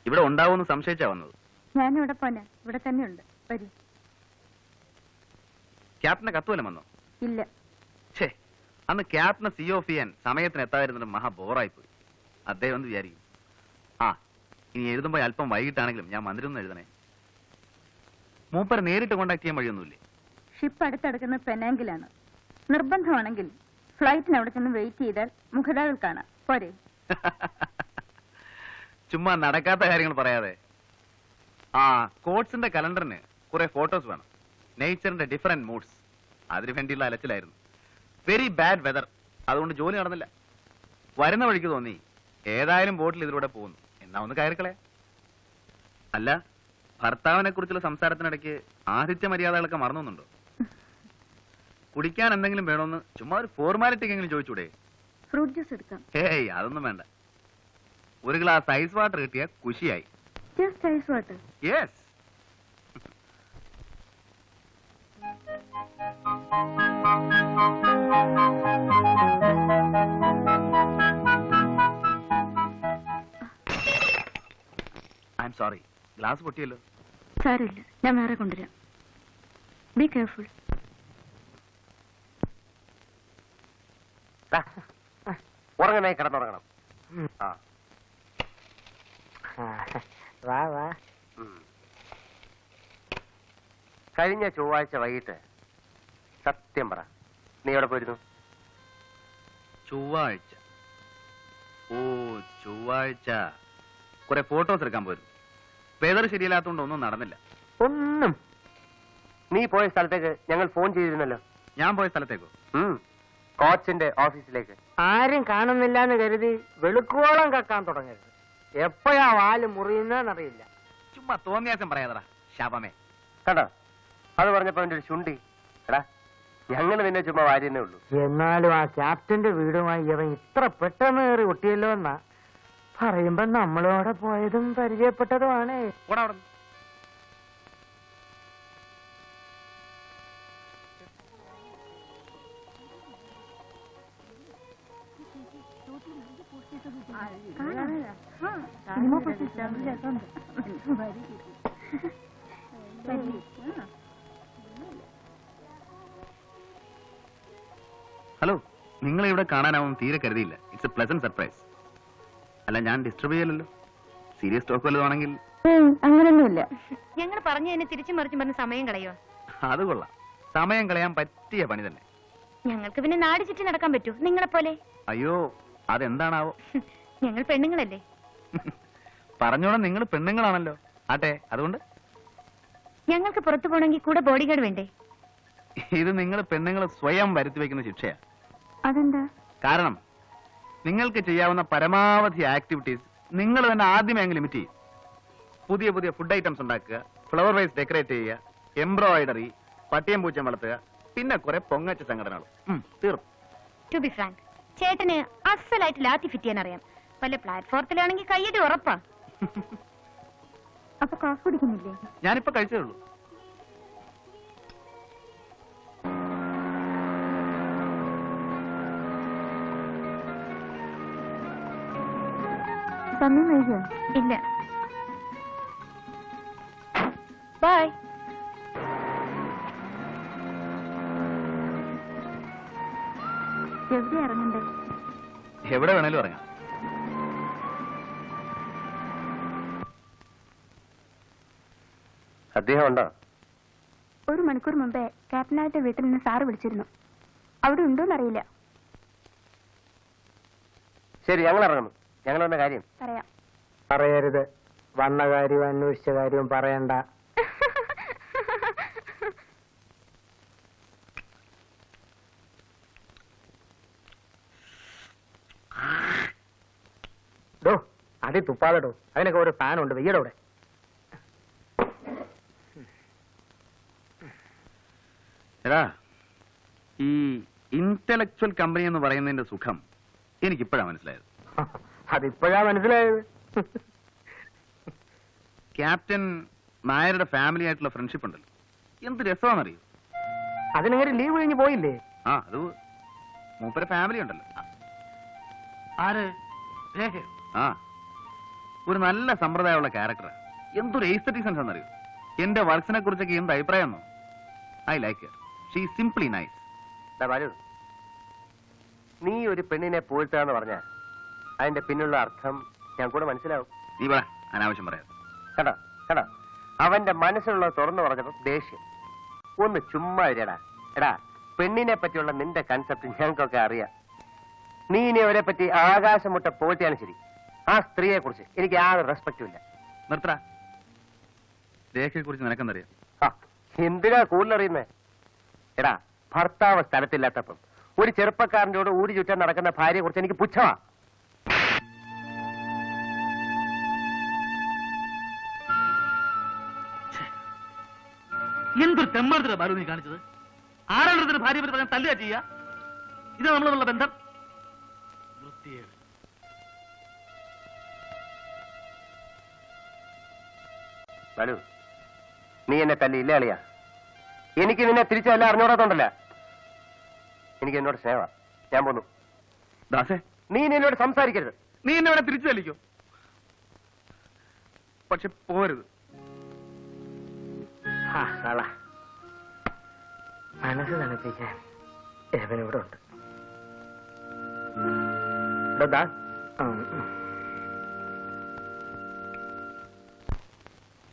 ഇവിടെ ഉണ്ടാവുമെന്ന് സംശയിച്ചാ വന്നത്. ഞാനിവിടെ പോനെ. ഇവിടെ തന്നെ ഉണ്ട്. വരൂ. ക്യാപ്റ്റനെ കത്തുവല്ലം വന്നോ? ഇല്ല. ഛേ, അന്ന് ക്യാപ്റ്റനെ സി ഓഫ് ചെയ്യാൻ സമയത്തിന് എത്താതിരുന്നത് മഹാ ബോറായിപ്പോയി. അദ്ദേഹം എന്ന് വിചാരിക്കും. ആ, ഇനി എഴുതുമ്പോൾ അല്പം വൈകിട്ടാണെങ്കിലും ഞാൻ മന്ദിരം എഴുതണേ. മൂപ്പരെ നേരിട്ട് കോണ്ടാക്ട് ചെയ്യാൻ വഴിയൊന്നുമില്ലേ? ഷിപ്പ് അടുത്തടുക്കുന്നത് പെനാങ്കിലാണ്. നിർബന്ധമാണെങ്കിൽ ഫ്ലൈറ്റിന് അവിടെ ചെന്ന് വെയിറ്റ് ചെയ്താൽ മുഖതാവിൽ കാണാം. പോരെ? ചുമ്മാ നടക്കാത്ത കാര്യങ്ങൾ പറയാതെ. ആ, കോട്സിന്റെ കലണ്ടറിന് കുറെ ഫോട്ടോസ് വേണം. നേച്ചറിന്റെ ഡിഫറെന്റ് മൂഡ്സ്. അതിനു വേണ്ടിയുള്ള അലച്ചിലായിരുന്നു. Very bad weather. അതുകൊണ്ട് ജോലി നടന്നില്ല. വരുന്ന വഴിക്ക് തോന്നി ഏതായാലും ബോട്ടിൽ ഇതിലൂടെ പോകുന്നു, എന്നാ ഒന്ന് കയറിക്കളെ. അല്ല, ഭർത്താവിനെ കുറിച്ചുള്ള സംസാരത്തിനിടയ്ക്ക് ആതിഥ്യ മര്യാദകളൊക്കെ മറന്നുണ്ടോ? കുടിക്കാൻ എന്തെങ്കിലും വേണമെന്ന് ചുമ്മാ ഒരു ഫോർമാലിറ്റിക്കെങ്കിലും ചോദിച്ചൂടെ? ഫ്രൂട്ട് ജ്യൂസ് എടുക്കാം. ഹേയ്, അതൊന്നും വേണ്ട. ഒരു ഗ്ലാസ് ഐസ് വാട്ടർ കിട്ടിയ കുശിയായി. Just ice water. Yes. I'm sorry, glass പൊട്ടിയല്ലോ. സാരമില്ല, ഞാൻ വേറെ കൊണ്ടുവരാം. Be careful. ഉറങ്ങണേ, കിടന്നുറങ്ങണം. വാ വാ. കഴിഞ്ഞ ചൊവ്വാഴ്ച വൈകിട്ട് സത്യം പറ, നീ എവിടെ പോയിരുന്നു? ചൊവ്വാഴ്ച. ഓ, ചൊവ്വാഴ്ച കുറെ ഫോട്ടോസ് എടുക്കാൻ പോയിരുന്നു. വെതർ ശരിയല്ലാത്തതുകൊണ്ട് ഒന്നും നടന്നില്ല. ഒന്നും. നീ പോയ സ്ഥലത്തേക്ക് ഞങ്ങൾ ഫോൺ ചെയ്തിരുന്നല്ലോ. ഞാൻ പോയ സ്ഥലത്തേക്കോ? കോച്ചിന്റെ ഓഫീസിലേക്ക്. ആരും കാണുന്നില്ല എന്ന് കരുതി വെളുക്കോളം കക്കാൻ തുടങ്ങരുത്. എപ്പോഴാ വാല് മുറിയുന്നറിയില്ല. ചുമ്മാ തോന്നിയാസം പറയാതടാ ശാപമേ. കണ്ടോ, അത് പറഞ്ഞപ്പോ എന്റെ ഒരു ചുണ്ടി. എടാ, ഞങ്ങൾ നിന്നെ ചുമ്മാ വാര്യന്നേ ഉള്ളൂ. എന്നാലും ആ ക്യാപ്റ്റന്റെ വീടുമായി ഇവൻ ഇത്ര പെട്ടെന്ന് കയറി ഒട്ടിയല്ലോ എന്നാ പറയുമ്പോ നമ്മളോടെ പോയതും പരിചയപ്പെട്ടതുമാണ്. ഓടാ അവിടെ. ഹലോ, നിങ്ങളെ ഇവിടെ കാണാനാവും തീരെ കരുതിയില്ല. It's a pleasant surprise. അല്ല, ഞാൻ ഡിസ്റ്റർബ് ചെയ്യലല്ലോ. സീരിയസ് ടോക്ക് വല്ലതാണെങ്കിൽ. അങ്ങനൊന്നുമില്ല. ഞങ്ങൾ പറഞ്ഞതിന് തിരിച്ചു മറിച്ചും പറഞ്ഞ് സമയം കളയോ? അത് കൊള്ളാം. സമയം കളയാൻ പറ്റിയ പണി തന്നെ. ഞങ്ങൾക്ക് പിന്നെ നാട് ചുറ്റി നടക്കാൻ പറ്റൂ നിങ്ങളെ പോലെ? അയ്യോ, അതെന്താണാവോ? ഞങ്ങൾ പെണ്ണുങ്ങളല്ലേ. പറഞ്ഞോണം, നിങ്ങൾ പെണ്ണുങ്ങളാണല്ലോ. ആട്ടെ, അതുകൊണ്ട് ഞങ്ങൾക്ക് പുറത്തു പോകണമെങ്കിൽ കൂടെ ബോഡി ഗാർഡ് വേണ്ടേ? ഇത് നിങ്ങൾ പെണ്ണുങ്ങൾ സ്വയം വരുത്തി വെക്കുന്ന ശിക്ഷയാ. അതെന്താ? കാരണം നിങ്ങൾക്ക് ചെയ്യാവുന്ന പരമാവധി ആക്ടിവിറ്റീസ് നിങ്ങൾ തന്നെ ആദ്യമേ അങ്ങ് ലിമിറ്റ് ചെയ്യും. പുതിയ പുതിയ ഫുഡ് ഐറ്റംസ് ഉണ്ടാക്കുക, ഫ്ലവർ വൈസ് ഡെക്കറേറ്റ് ചെയ്യുക, എംബ്രോയിഡറി, പട്ടിയം പൂച്ചം വളർത്തുക, പിന്നെ കുറെ പൊങ്ങച്ച സംഘടനകൾ. തീർന്നു. ടു ബി ഫ്രാങ്ക്, ചേട്ടന് അസലായിട്ട് ലാത്തി ഫിറ്റ് ചെയ്യാൻ അറിയാം. വല്ല പ്ലാറ്റ്ഫോർത്തിലാണെങ്കിൽ കയ്യടി ഉറപ്പാ. അപ്പൊ കോഫി കുടിക്കുന്നില്ലേ? ഞാനിപ്പോ കഴിച്ചേ ഉള്ളൂ. സമയം വൈകിയോ? ഇല്ല. ബൈ. എവിടെ ഇറങ്ങണ്ടേ? എവിടെ വേണേലും ഇറങ്ങാം. അദ്ദേഹം ഉണ്ടോ? ഒരു മണിക്കൂർ മുമ്പേ ക്യാപ്റ്റനായിട്ട് വീട്ടിൽ നിന്ന് സാറ് വിളിച്ചിരുന്നു. അവിടെ ഉണ്ടോന്നറിയില്ല. ശരി, ഞങ്ങൾ ഇറങ്ങുന്നു. ഞങ്ങൾ വന്ന കാര്യം പറയാം. പറയരുത്. വന്ന കാര്യവും അന്വേഷിച്ച കാര്യവും പറയണ്ട. ഡോ, അതി തുപ്പാതെടോ. അതിനൊക്കെ ഒരു ഫാനുണ്ട്. വെയ്യടോടെ. എടാ, ഈ ഇന്റലക്ച്വൽ കമ്പനി എന്ന് പറയുന്നതിന്റെ സുഖം എനിക്കിപ്പോഴാണ് മനസ്സിലായത്. അതിപ്പോഴാ മനസ്സിലായത്. ക്യാപ്റ്റൻ നായരുടെ ഫാമിലി ആയിട്ടുള്ള ഫ്രണ്ട്ഷിപ്പ് ഉണ്ടല്ലോ, എന്ത് രസമാണെന്നറിയോ? അതിനങ്ങനെ ലീവ് കഴിഞ്ഞ് പോയില്ലേ? ആ, അത് മൂപ്പരെ ഫാമിലി ഉണ്ടല്ലോ. ആര്? രേഖയോ? ആ, ഒരു നല്ല സമ്പ്രദായമുള്ള ക്യാരക്ടറാ. എന്തൊരു എസ്തെറ്റിക് സെൻസ് എന്നറിയോ? എന്റെ വർക്സിനെ കുറിച്ചൊക്കെ എന്ത് അഭിപ്രായം? I like her. She simply nice. നീ ഒരു പെണ്ണിനെ പോയിട്ടാന്ന് പറഞ്ഞ അതിന്റെ പിന്നുള്ള അർത്ഥം ഞാൻ കൂടെ മനസ്സിലാവും. നീ പറ, അനാവശ്യം പറയാം. കടാ കടാ, അവന്റെ മനസ്സിലുള്ളത് തുറന്നു പറഞ്ഞപ്പോ ദേഷ്യം. ഒന്ന് ചുമ്മാ ഇരടാ. എടാ, പെണ്ണിനെ പറ്റിയുള്ള നിന്റെ കൺസെപ്റ്റ് ഞങ്ങൾക്കൊക്കെ അറിയാം. നീ ഇനി അവരെ പറ്റി ആകാശം മുട്ട പോറ്റിയാണ് ശരി. ആ സ്ത്രീയെ കുറിച്ച് എനിക്ക് യാതൊരു റെസ്പെക്റ്റും ഇല്ല. നിർത്തറ. രേഖയെ കുറിച്ച് നിനക്കെന്തറിയാം? എന്തിനാ കൂടുതലറിയുന്നേ? എടാ, ഭർത്താവ് സ്ഥലത്തില്ലാത്തപ്പം ഒരു ചെറുപ്പക്കാരൻ്റെ കൂടെ ഊടി ചുറ്റാൻ നടക്കുന്ന ഭാര്യയെ കുറിച്ച് എനിക്ക് പുച്ഛമാ. എന്തൊരു തെമ്മാടത്തിലാ ബാലു നീ കാണിച്ചത്? ആരാണ് ഭാര്യ പറ്റി പറഞ്ഞാൽ തല്ലുക ചെയ്യുക? ഇത് നമ്മളുള്ള ബന്ധം? വൃത്തിയേട്. ബാലു, നീ എന്നെ തല്ലിയില്ലേ അളിയാ? എനിക്ക് നിന്നെ തിരിച്ചല്ല അറിഞ്ഞോടാത്തോണ്ടല്ല. എനിക്ക് എന്നോട് സ്നേഹ. ഞാൻ പോന്നു. ദാസേ, നീ എന്നോട് സംസാരിക്കരുത്. നീ എന്നെ ഇവിടെ തിരിച്ചു തല്ലിക്കോ, പക്ഷെ പോരുത്. മനസ്സ് തണുപ്പിക്കാൻ എവനിവിടെ ഉണ്ട്.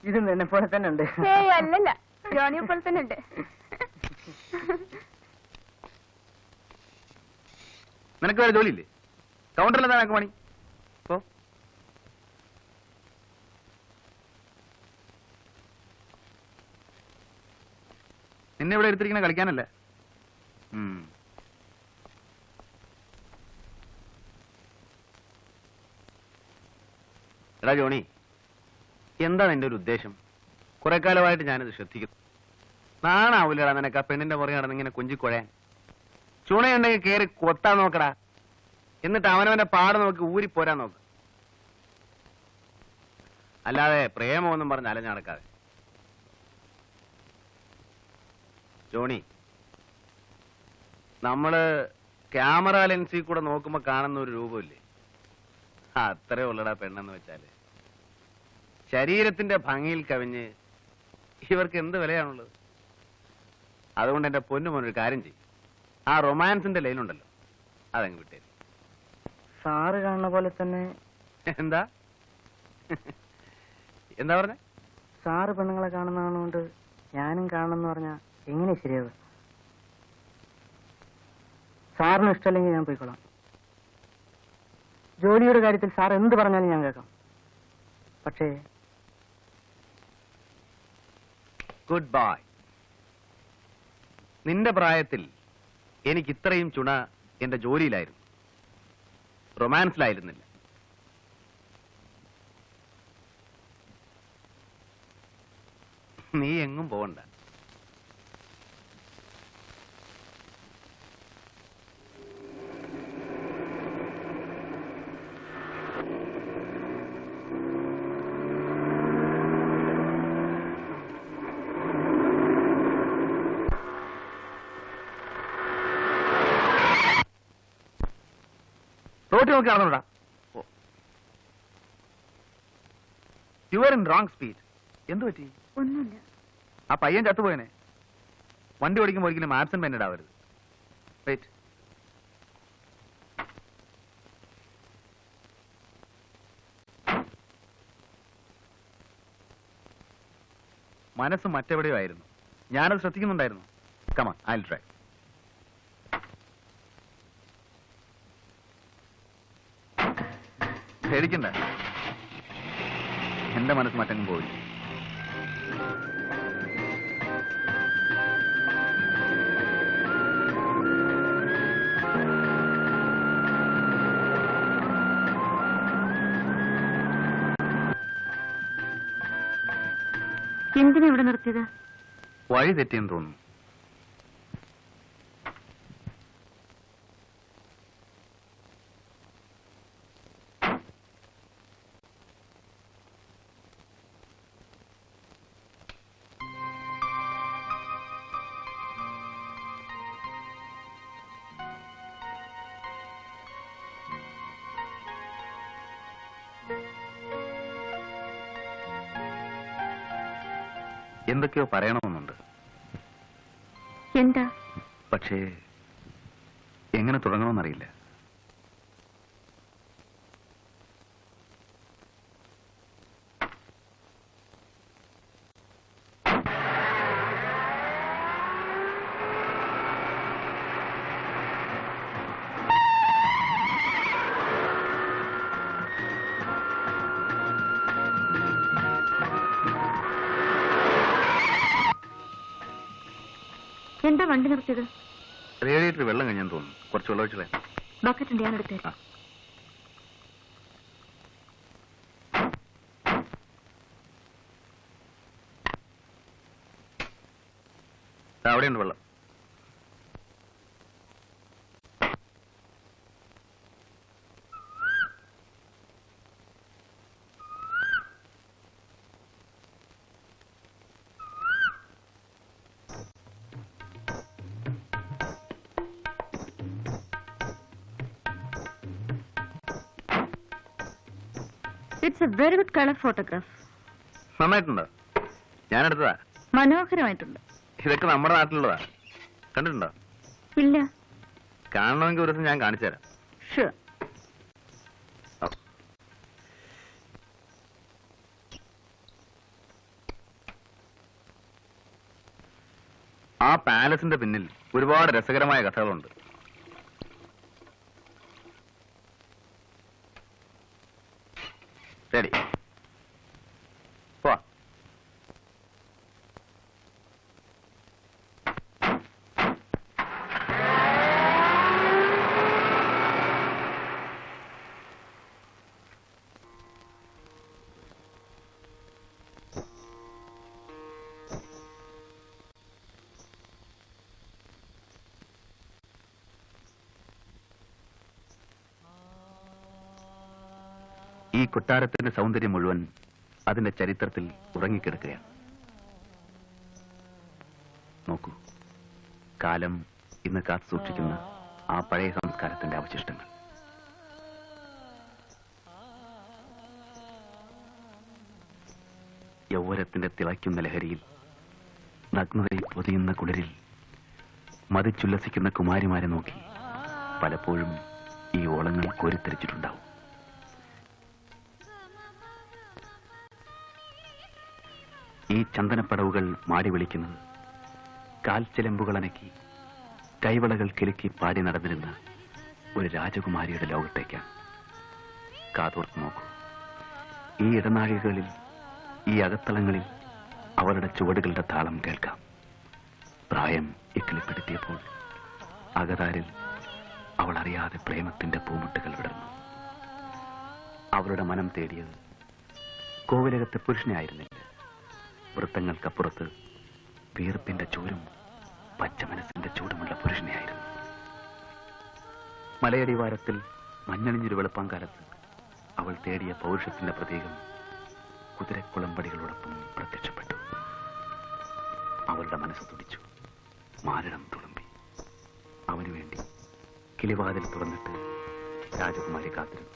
ഇത് നിന്നെ പോലെ തന്നെ ഉണ്ട്. അല്ലല്ല, ജോണിയെ പോലെ തന്നെ ഉണ്ട്. നിനക്ക് വേറെ ജോലിയില്ലേ? കൗണ്ടറിൽ എന്താ നിനക്ക് പണി? ഓ നിന്നെ ഇവിടെ എടുത്തിരിക്കുന്ന കളിക്കാനല്ല. എടാ ജോണി, എന്താ നിന്റെ ഒരു ഉദ്ദേശം? കുറെ കാലമായിട്ട് ഞാനിത് ശ്രദ്ധിക്കുന്നു. നാണാവൂലടാ നിനക്ക് ആ പെണ്ണിന്റെ പുറകെ നടന്ന് ഇങ്ങനെ കൊഞ്ചിക്കൊഴയാൻ? ചുണയുണ്ടെങ്കിൽ കയറി കൊത്താൻ നോക്കടാ. എന്നിട്ട് അവനവന്റെ പാട് നോക്കി ഊരിപ്പോരാൻ നോക്ക്. അല്ലാതെ പ്രേമമൊന്നും പറഞ്ഞ് അലഞ്ഞു നടക്കാതെ. ജോണി, നമ്മള് ക്യാമറ ലെൻസിൽ കൂടെ നോക്കുമ്പോ കാണുന്ന ഒരു രൂപമില്ലേ, അത്രേ ഉള്ളടാ പെണ്ണെന്ന് വെച്ചാല്. ശരീരത്തിന്റെ ഭംഗിയിൽ കവിഞ്ഞ് ഇവർക്ക് എന്ത് വിലയാണുള്ളത്? അതുകൊണ്ട് എന്റെ പൊന്നുമോനൊരു കാര്യം ചെയ്യും, ആ റൊമാൻസിന്റെ ലൈനുണ്ടല്ലോ അതങ്ങ് വിട്ടേ. സാറ് കാണുന്ന പോലെ തന്നെ. എന്താ എന്താ പറഞ്ഞ? സാറ് പെണ്ണുങ്ങളെ കാണുന്നതുകൊണ്ട് ഞാനും കാണണമെന്ന് പറഞ്ഞാ എങ്ങനെ ശരിയാവുക? സാറിന് ഇഷ്ടമല്ലെങ്കിൽ ഞാൻ പോയിക്കോളാം. ജോലിയുടെ കാര്യത്തിൽ സാർ എന്ത് പറഞ്ഞാലും ഞാൻ കേൾക്കാം. പക്ഷേ ഗുഡ് ബൈ. നിന്റെ പ്രായത്തിൽ എനിക്ക് ഇത്രയും ചുണ എന്റെ ജോലിയിലായിരുന്നു, റൊമാൻസിലായിരുന്നില്ല. നീ എങ്ങും പോകണ്ട. റോഡ് നോക്കി നടന്നോടാ. You are in wrong speed. എന്തു പറ്റി? ഒന്നുമില്ല. ആ പയ്യൻ ചത്തുപോയനെ. വണ്ടി ഓടിക്കുമ്പോൾ ഒരിക്കലും ആബ്സെന്റ് മൈൻഡഡ് ആവരുത്. വെയിറ്റ്. മനസ്സ് മറ്റെവിടെയോ ആയിരുന്നു, ഞാനത് ശ്രദ്ധിക്കുന്നുണ്ടായിരുന്നു. Come on, I'll try. പേടിക്കണ്ട, എന്റെ മനസ്സ് മറ്റങ്ങും പോയി. എന്തിനാ ഇവിടെ നിർത്തിയത്? വഴി തെറ്റിയെന്ന് തോന്നുന്നു. എന്തൊക്കെയോ പറയണമെന്നുണ്ട്. എന്താ? പക്ഷേ എങ്ങനെ തുടങ്ങണമെന്നറിയില്ല. എന്താ വണ്ടി നിർത്തിയത്? റേഡിയേറ്റർ വെള്ളം കഴിഞ്ഞെന്ന് തോന്നുന്നു. കുറച്ച് വെള്ളം ഒഴിച്ചു വേണം. ബക്കറ്റ് ഉണ്ട്, ഞാൻ എടുത്തേ. അവിടെയുണ്ട് വെള്ളം. It's a very good colour photograph. നന്നായിട്ടുണ്ടോ? ഞാനെടുത്തതാ. മനോഹരമായിട്ടുണ്ട്. ഇതൊക്കെ നമ്മുടെ നാട്ടിലുള്ളതാ. കണ്ടിട്ടുണ്ടോ? ഇല്ല. കാണണമെങ്കിൽ ഒരു ദിവസം ഞാൻ കാണിച്ചു തരാം. ഷുവർ. ആ പാലസിന്റെ പിന്നിൽ ഒരുപാട് രസകരമായ കഥകളുണ്ട്. റെഡി പോ. ഈ കൊട്ടാരത്തിന്റെ സൗന്ദര്യം മുഴുവൻ അതിന്റെ ചരിത്രത്തിൽ ഉറങ്ങിക്കിടക്കുകയാണ്. നോക്കൂ, കാലം ഇന്ന് കാത്തു സൂക്ഷിക്കുന്ന ആ പഴയ സംസ്കാരത്തിന്റെ അവശിഷ്ടങ്ങൾ. യൗവനത്തിന്റെ തിളയ്ക്കുന്ന ലഹരിയിൽ, നഗ്നതയിൽ പൊതിയുന്ന കുളിരിൽ മതിച്ചുല്ലസിക്കുന്ന കുമാരിമാരെ നോക്കി പലപ്പോഴും ഈ ഓളങ്ങൾ കോരിത്തെരിച്ചിട്ടുണ്ടാവും. ഈ ചന്ദനപ്പടവുകൾ മാടി വിളിക്കുന്നത് കാൽച്ചിലമ്പുകൾ അനക്കി കൈവളകൾ കിലുക്കി പാടി നടന്നിരുന്ന ഒരു രാജകുമാരിയുടെ ലോകത്തേക്കാണ്. കാതോർത്ത് നോക്കൂ, ഈ ഇടനാഴികളിൽ, ഈ അകത്തളങ്ങളിൽ അവരുടെ ചുവടുകളുടെ താളം കേൾക്കാം. പ്രായം ഇക്കിളിപ്പെടുത്തിയപ്പോൾ അകതാരിൽ അവൾ അറിയാതെ പ്രേമത്തിന്റെ പൂമുട്ടുകൾ വിടർന്നു. അവളുടെ മനം തേടിയത് കോവിലകത്തെ പുരുഷനെ ആയിരുന്നില്ല, വൃത്തങ്ങൾക്കപ്പുറത്ത് വീർപ്പിന്റെ ചൂരും പച്ച മനസ്സിന്റെ ചൂടുമുള്ള പുരുഷനെയായിരുന്നു. മലയടിവാരത്തിൽ മഞ്ഞണിഞ്ഞൊരു വെളുപ്പാങ്കാലത്ത് അവൾ തേടിയ പൗരുഷത്തിന്റെ പ്രതീകം കുതിരക്കുളമ്പടികളോടൊപ്പം പ്രത്യക്ഷപ്പെട്ടു. അവളുടെ മനസ്സ് തുടിച്ചു, മാരടം തുളുമ്പി. അവനു വേണ്ടി കിളിവാതിൽ തുറന്നിട്ട് രാജകുമാരി കാത്തിരുന്നു.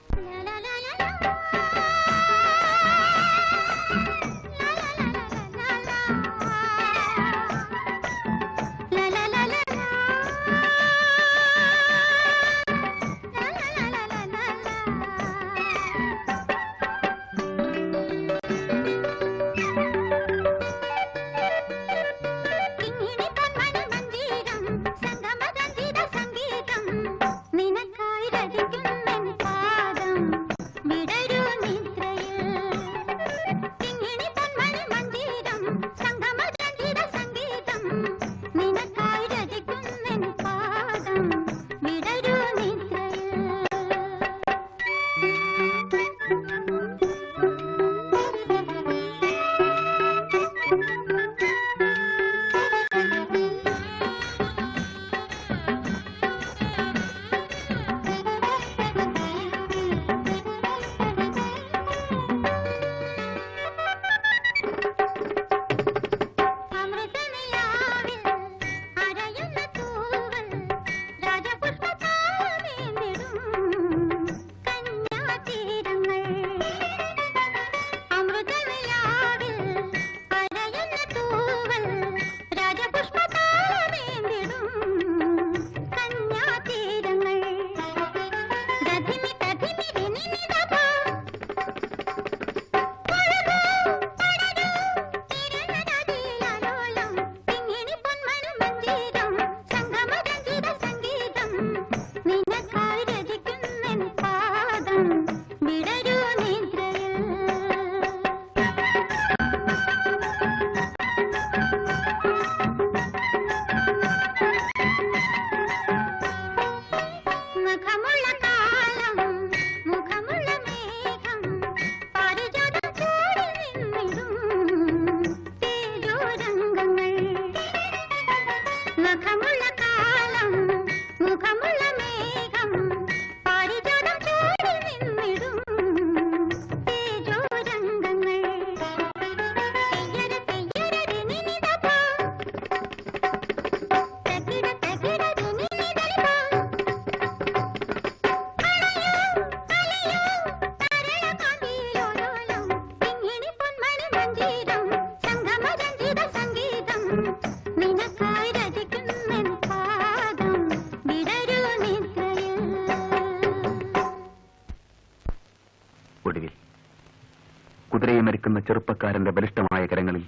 കുതിരയെ മരിക്കുന്ന ചെറുപ്പക്കാരന്റെ ബലിഷ്ഠമായ കരങ്ങളിൽ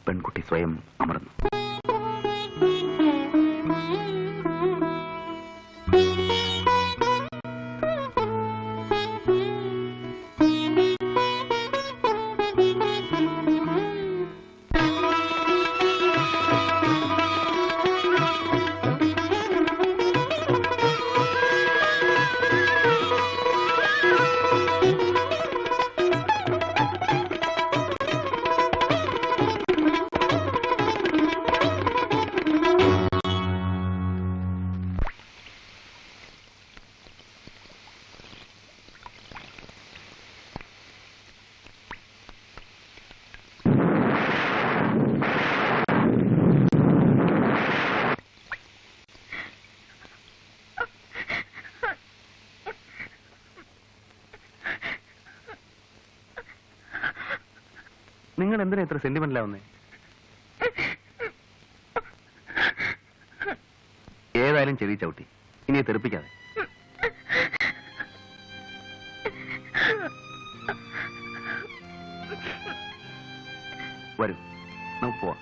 പെൺകുട്ടി സ്വയം അമർന്നു. നിങ്ങൾ എന്തിനാ ഇത്ര സെന്റിമെന്റിലാവുന്നേ? ഏതായാലും ചെവി ചവിട്ടി, ഇനി തെറിപ്പിക്കാതെ. വരൂ, നമുക്ക് പോവാം.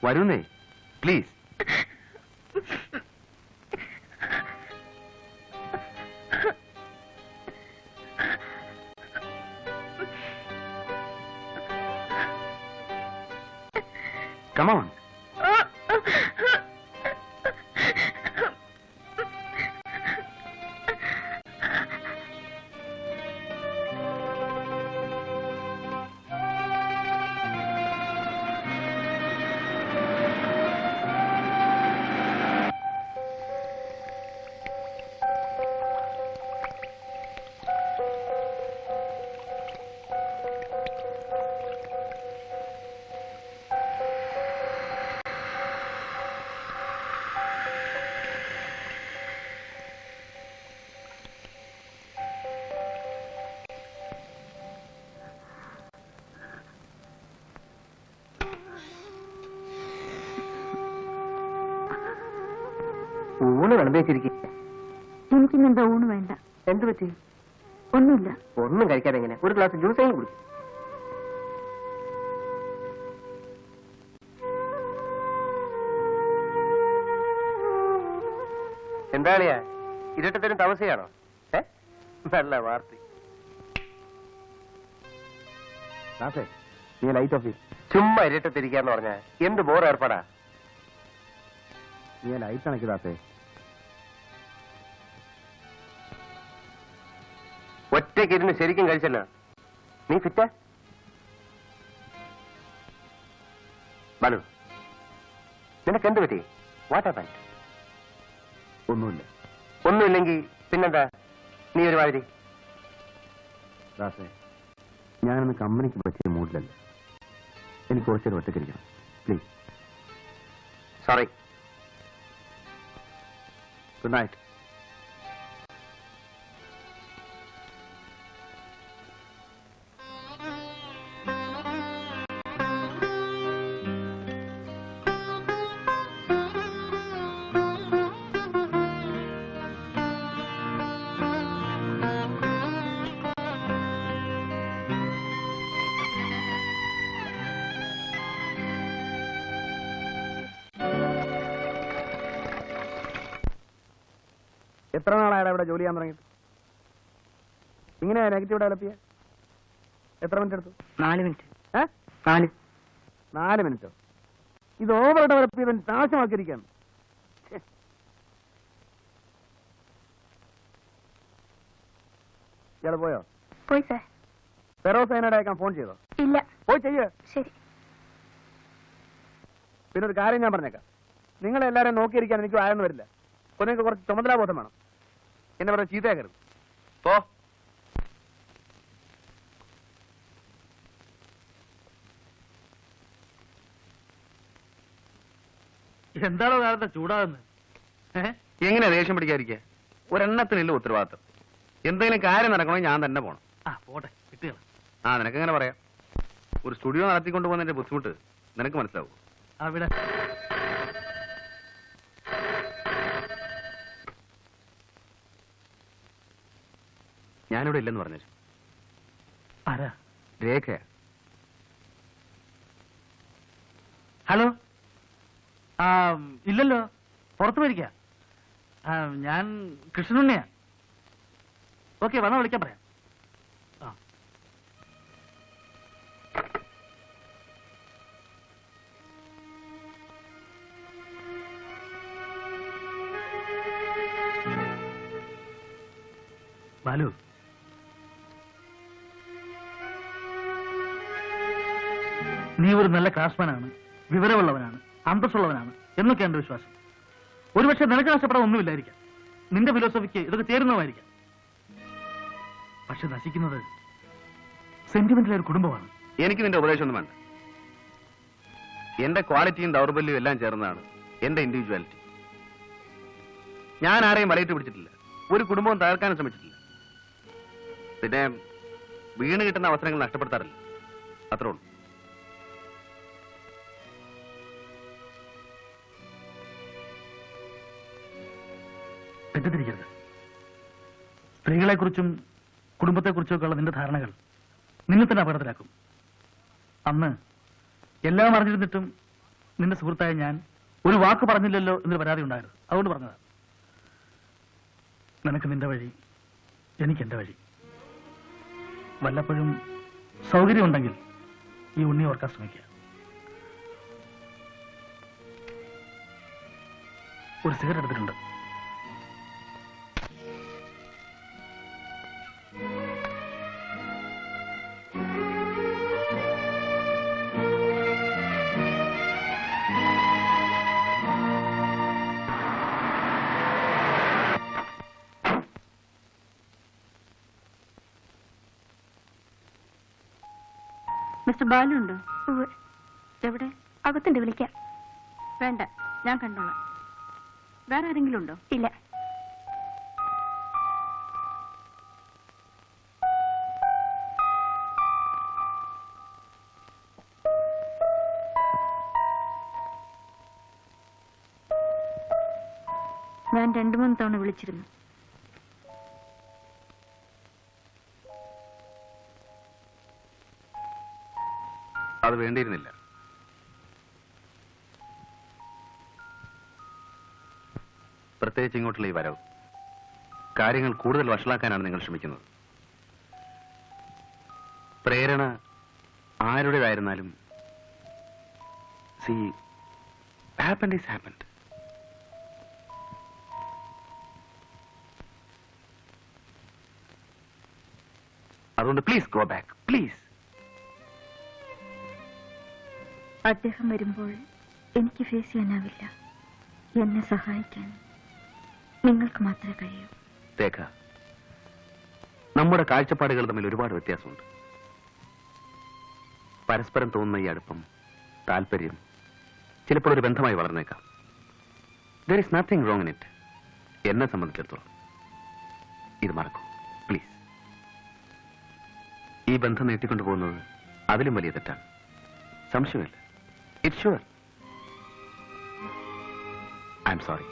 വരുന്നേ, പ്ലീസ്. Come on. ഊണ് വിളമ്പേച്ചിരിക്കും. എനിക്കിന്നെന്താ ഊണ് വേണ്ട. എന്ത് പറ്റി? ഒന്നുമില്ല. ഒന്നും കഴിക്കാതെ എങ്ങനെ? ഒരു ഗ്ലാസ് ജ്യൂസെങ്കിലും കുടിക്കും. എന്താളിയാ ഇരട്ടത്തരും താമസിയാണോ? നല്ല വാർത്ത. നീ ലൈറ്റ് ഓഫ് ചെയ്യും. ചുമ്മാ ഇരട്ടത്തിരിക്കാന്ന് പറഞ്ഞാ എന്ത് ബോർ ഏർപ്പാടാ. നീ ലൈറ്റ് അണക്കിടാത്തേ. ഒറ്റയ്ക്കിരുന്ന് ശരിക്കും കഴിച്ചല്ലോ. നീ ഫിറ്റാ? ബാലു, നിനക്ക് എന്ത് പറ്റി? What happen? ഒന്നുമില്ല. ഒന്നുമില്ലെങ്കിൽ പിന്നെന്താ നീ ഒരു മാതിരി? ദാസേ, ഞാനൊന്ന് കമ്പനിക്ക് പറ്റിയ മൂഡിലല്ല. എനിക്ക് കുറച്ചേരം ഒറ്റയ്ക്കിരിക്കണം, പ്ലീസ്. സോറി. Good night. എത്ര നാളായാലും ഇവിടെ ജോലി ചെയ്യാൻ തുടങ്ങിയിട്ട്? ഇങ്ങനെയാ നെഗറ്റീവ് ഡെവലപ്പ് ചെയ്യാൻ? എത്ര മിനിറ്റ് എടുത്തു? 4 മിനിറ്റ്. 4 മിനിറ്റോ? ഇത് ഓവർ ഡെവലപ്പ് ചെയ്ത് നാശമാക്കിയിരിക്കുകയാണ്. ഇയാള് പോയോ? പോയി സാർ. ഫെറോസൈനോട് അയക്കാൻ ഫോൺ ചെയ്തോ? ഇല്ല. പോയി ചെയ്യേ. ശരി. പിന്നെ ഒരു കാര്യം ഞാൻ പറഞ്ഞേക്കാം. നിങ്ങളെല്ലാരും നോക്കിയിരിക്കാൻ എനിക്ക് ആയെന്ന് വരില്ല. അപ്പൊ നിങ്ങൾക്ക് കുറച്ച് ചുമതലാബോധം വേണം. എന്നെ പറഞ്ഞ ചീത്തയാക്കരുത്. പോ. എന്താണോ കാലത്തെ ചൂടാകുന്നത്? എങ്ങനെയാ ദേഷ്യം പിടിക്കാതിരിക്കുക? ഒരെണ്ണത്തിനില്ല ഉത്തരവാദിത്തം. എന്തെങ്കിലും കാര്യം നടക്കണമെങ്കിൽ ഞാൻ തന്നെ പോണം. പോട്ടെ, കിട്ടുക. നിനക്ക് എങ്ങനെ പറയാം? ഒരു സ്റ്റുഡിയോ നടത്തിക്കൊണ്ട് പോകുന്നതിന്റെ ബുദ്ധിമുട്ട് നിനക്ക് മനസ്സിലാവും. അവിടെ ഞാനിവിടെ ഇല്ലെന്ന് പറഞ്ഞു. ആരാ? രേഖയാ. ഹലോ. ഇല്ലല്ലോ, പുറത്തു പോയിരിക്ക. ഞാൻ കൃഷ്ണനുണ്ണിയാ. ഓക്കെ, വന്നാ വിളിക്കാൻ പറയാം. ബാലു, നീ ഒരു നല്ല ക്ലാസ്മാനാണ്, വിവരമുള്ളവനാണ്, അന്തസ്സുള്ളവനാണ് എന്നൊക്കെ എന്റെ വിശ്വാസം. ഒരുപക്ഷെ നിനക്ക് നഷ്ടപ്പെടാൻ ഒന്നുമില്ലായിരിക്കാം. നിന്റെ ഫിലോസഫിക്ക് ഇതൊക്കെ ചേരുന്നതായിരിക്കാം. പക്ഷെ നശിക്കുന്നത് സെന്റിമെന്റിലെ ഒരു കുടുംബമാണ്. എനിക്ക് നിന്റെ ഉപദേശമൊന്നും വേണ്ട. എന്റെ ക്വാളിറ്റിയും ദൗർബല്യവും എല്ലാം ചേർന്നതാണ് എന്റെ ഇൻഡിവിജ്വാലിറ്റി. ഞാൻ ആരെയും വലയിട്ട് പിടിച്ചിട്ടില്ല, ഒരു കുടുംബവും തകർക്കാനും ശ്രമിച്ചിട്ടില്ല. പിന്നെ വീണ് കിട്ടുന്ന അവസരങ്ങൾ നഷ്ടപ്പെടുത്താറില്ല, അത്രേ ഉള്ളൂ. തെറ്റിദ്ധരിക്കരുത്. സ്ത്രീകളെക്കുറിച്ചും കുടുംബത്തെക്കുറിച്ചും ഒക്കെ ഉള്ള നിന്റെ ധാരണകൾ നിന്നെ തന്നെ അപകടത്തിലാക്കും. അന്ന് എല്ലാം അറിഞ്ഞിരുന്നിട്ടും നിന്റെ സുഹൃത്തായ ഞാൻ ഒരു വാക്ക് പറഞ്ഞില്ലല്ലോ എന്നൊരു പരാതി ഉണ്ടായിരുന്നു. അതുകൊണ്ട് പറഞ്ഞതാ. നിനക്ക് നിന്റെ വഴി, എനിക്ക് എന്റെ വഴി. വല്ലപ്പോഴും സൗകര്യമുണ്ടെങ്കിൽ ഈ ഉണ്ണി ഓർക്കാൻ ശ്രമിക്കുക. ഒരു സിഗരറ്റ് എടുത്തിട്ടുണ്ട്. മിസ്റ്റർ ബാലു ഉണ്ടോ? എവിടെ? അകത്തുണ്ട്, വിളിക്കാം. വേണ്ട, ഞാൻ കണ്ടോളാം. വേറെ ആരെങ്കിലും ഉണ്ടോ? ഇല്ല. ഞാൻ 2-3 തവണ വിളിച്ചിരുന്നു. അത് വേണ്ടിയിരുന്നില്ല. പ്രത്യേകിച്ച് ഇങ്ങോട്ടുള്ള ഈ വരവ് കാര്യങ്ങൾ കൂടുതൽ വഷളാക്കാനാണ് നിങ്ങൾ ശ്രമിക്കുന്നത്. പ്രേരണ ആരുടേതായിരുന്നാലും സി ഹാപ്പൻഡ് ഈസ് ഹാപ്പൻഡ്. അതുകൊണ്ട് പ്ലീസ് ഗോ ബാക്ക്, പ്ലീസ്. അദ്ദേഹം വരുമ്പോൾ എനിക്ക് ഫേസ് ചെയ്യാനാവില്ല. എന്നെ സഹായിക്കാൻ നിങ്ങൾക്ക് മാത്രമേ കഴിയൂ. രേഖ, നമ്മുടെ കാഴ്ചപ്പാടുകൾ തമ്മിൽ ഒരുപാട് വ്യത്യാസമുണ്ട്. പരസ്പരം തോന്നുന്ന ഈ അടുപ്പം, താല്പര്യം ചിലപ്പോൾ ഒരു ബന്ധമായി വളർന്നേക്കാം. There is nothing wrong in it. എന്നെ സംബന്ധിച്ചിടത്തോളം ഇത് മറക്കൂ, പ്ലീസ്. ഈ ബന്ധം നീട്ടിക്കൊണ്ടു പോകുന്നത് അതിലും വലിയ തെറ്റാണ്, സംശയമില്ല. It's sure. I am sorry.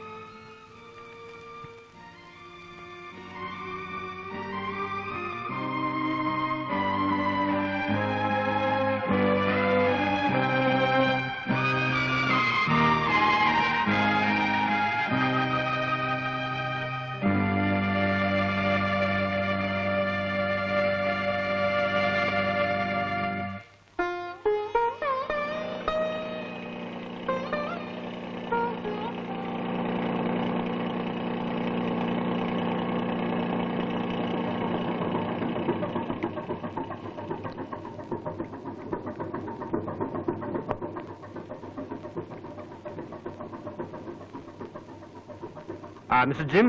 Mr. Jim,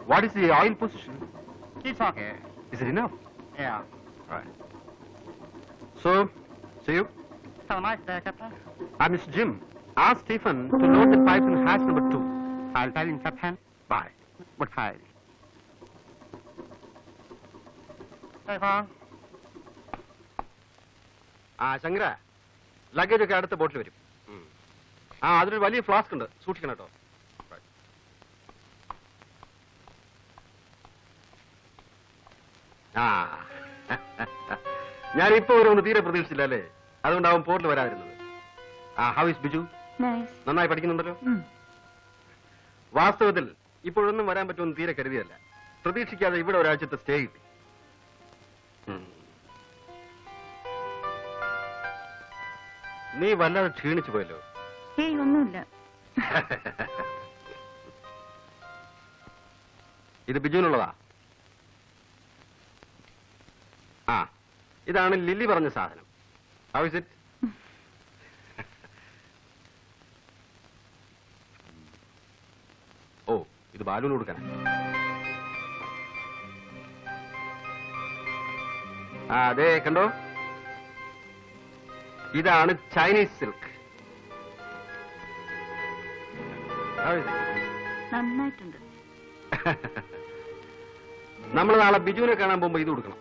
what is the oil position? It's okay. Is it enough? Yeah. Right. So, see you. Have a nice day, Captain. Mr. Jim, ask Stephen to load the pipes in hatch number 2. I'll tell him, Captain. Bye. Goodbye. Stephen. Shankara, luggage ഒക്കെ അടുത്ത ബോട്ടിൽ വരും. അതിലൊരു വലിയ flask ഉണ്ട്, സൂക്ഷിക്കണം കേട്ടോ. ഞാനിപ്പോ ഒരു തീരെ പ്രതീക്ഷിച്ചില്ല അല്ലേ, അതുകൊണ്ട് അവൻ പോർട്ടിൽ വരാതിരുന്നത്. How is Biju? നന്നായി പഠിക്കുന്നുണ്ടല്ലോ. വാസ്തവത്തിൽ ഇപ്പോഴൊന്നും വരാൻ പറ്റുമെന്ന് തീരെ കരുതിയല്ല. പ്രതീക്ഷിക്കാതെ ഇവിടെ ഒരാഴ്ചത്തെ സ്റ്റേ കിട്ടി. നീ വല്ലാതെ ക്ഷീണിച്ചു പോയല്ലോ. ഒന്നുമില്ല. ഇത് ബിജുവിനുള്ളതാ. ഇതാണ് ലില്ലി പറഞ്ഞ സാധനം. How is it? ഓ, ഇത് ബാലുവിന് കൊടുക്കാൻ. അതെ, കണ്ടോ, ഇതാണ് ചൈനീസ് സിൽക്ക്. നന്നായിട്ടുണ്ട്. നമ്മൾ നാളെ ബിജുവിനെ കാണാൻ പോകുമ്പോ ഇത് കൊടുക്കണം.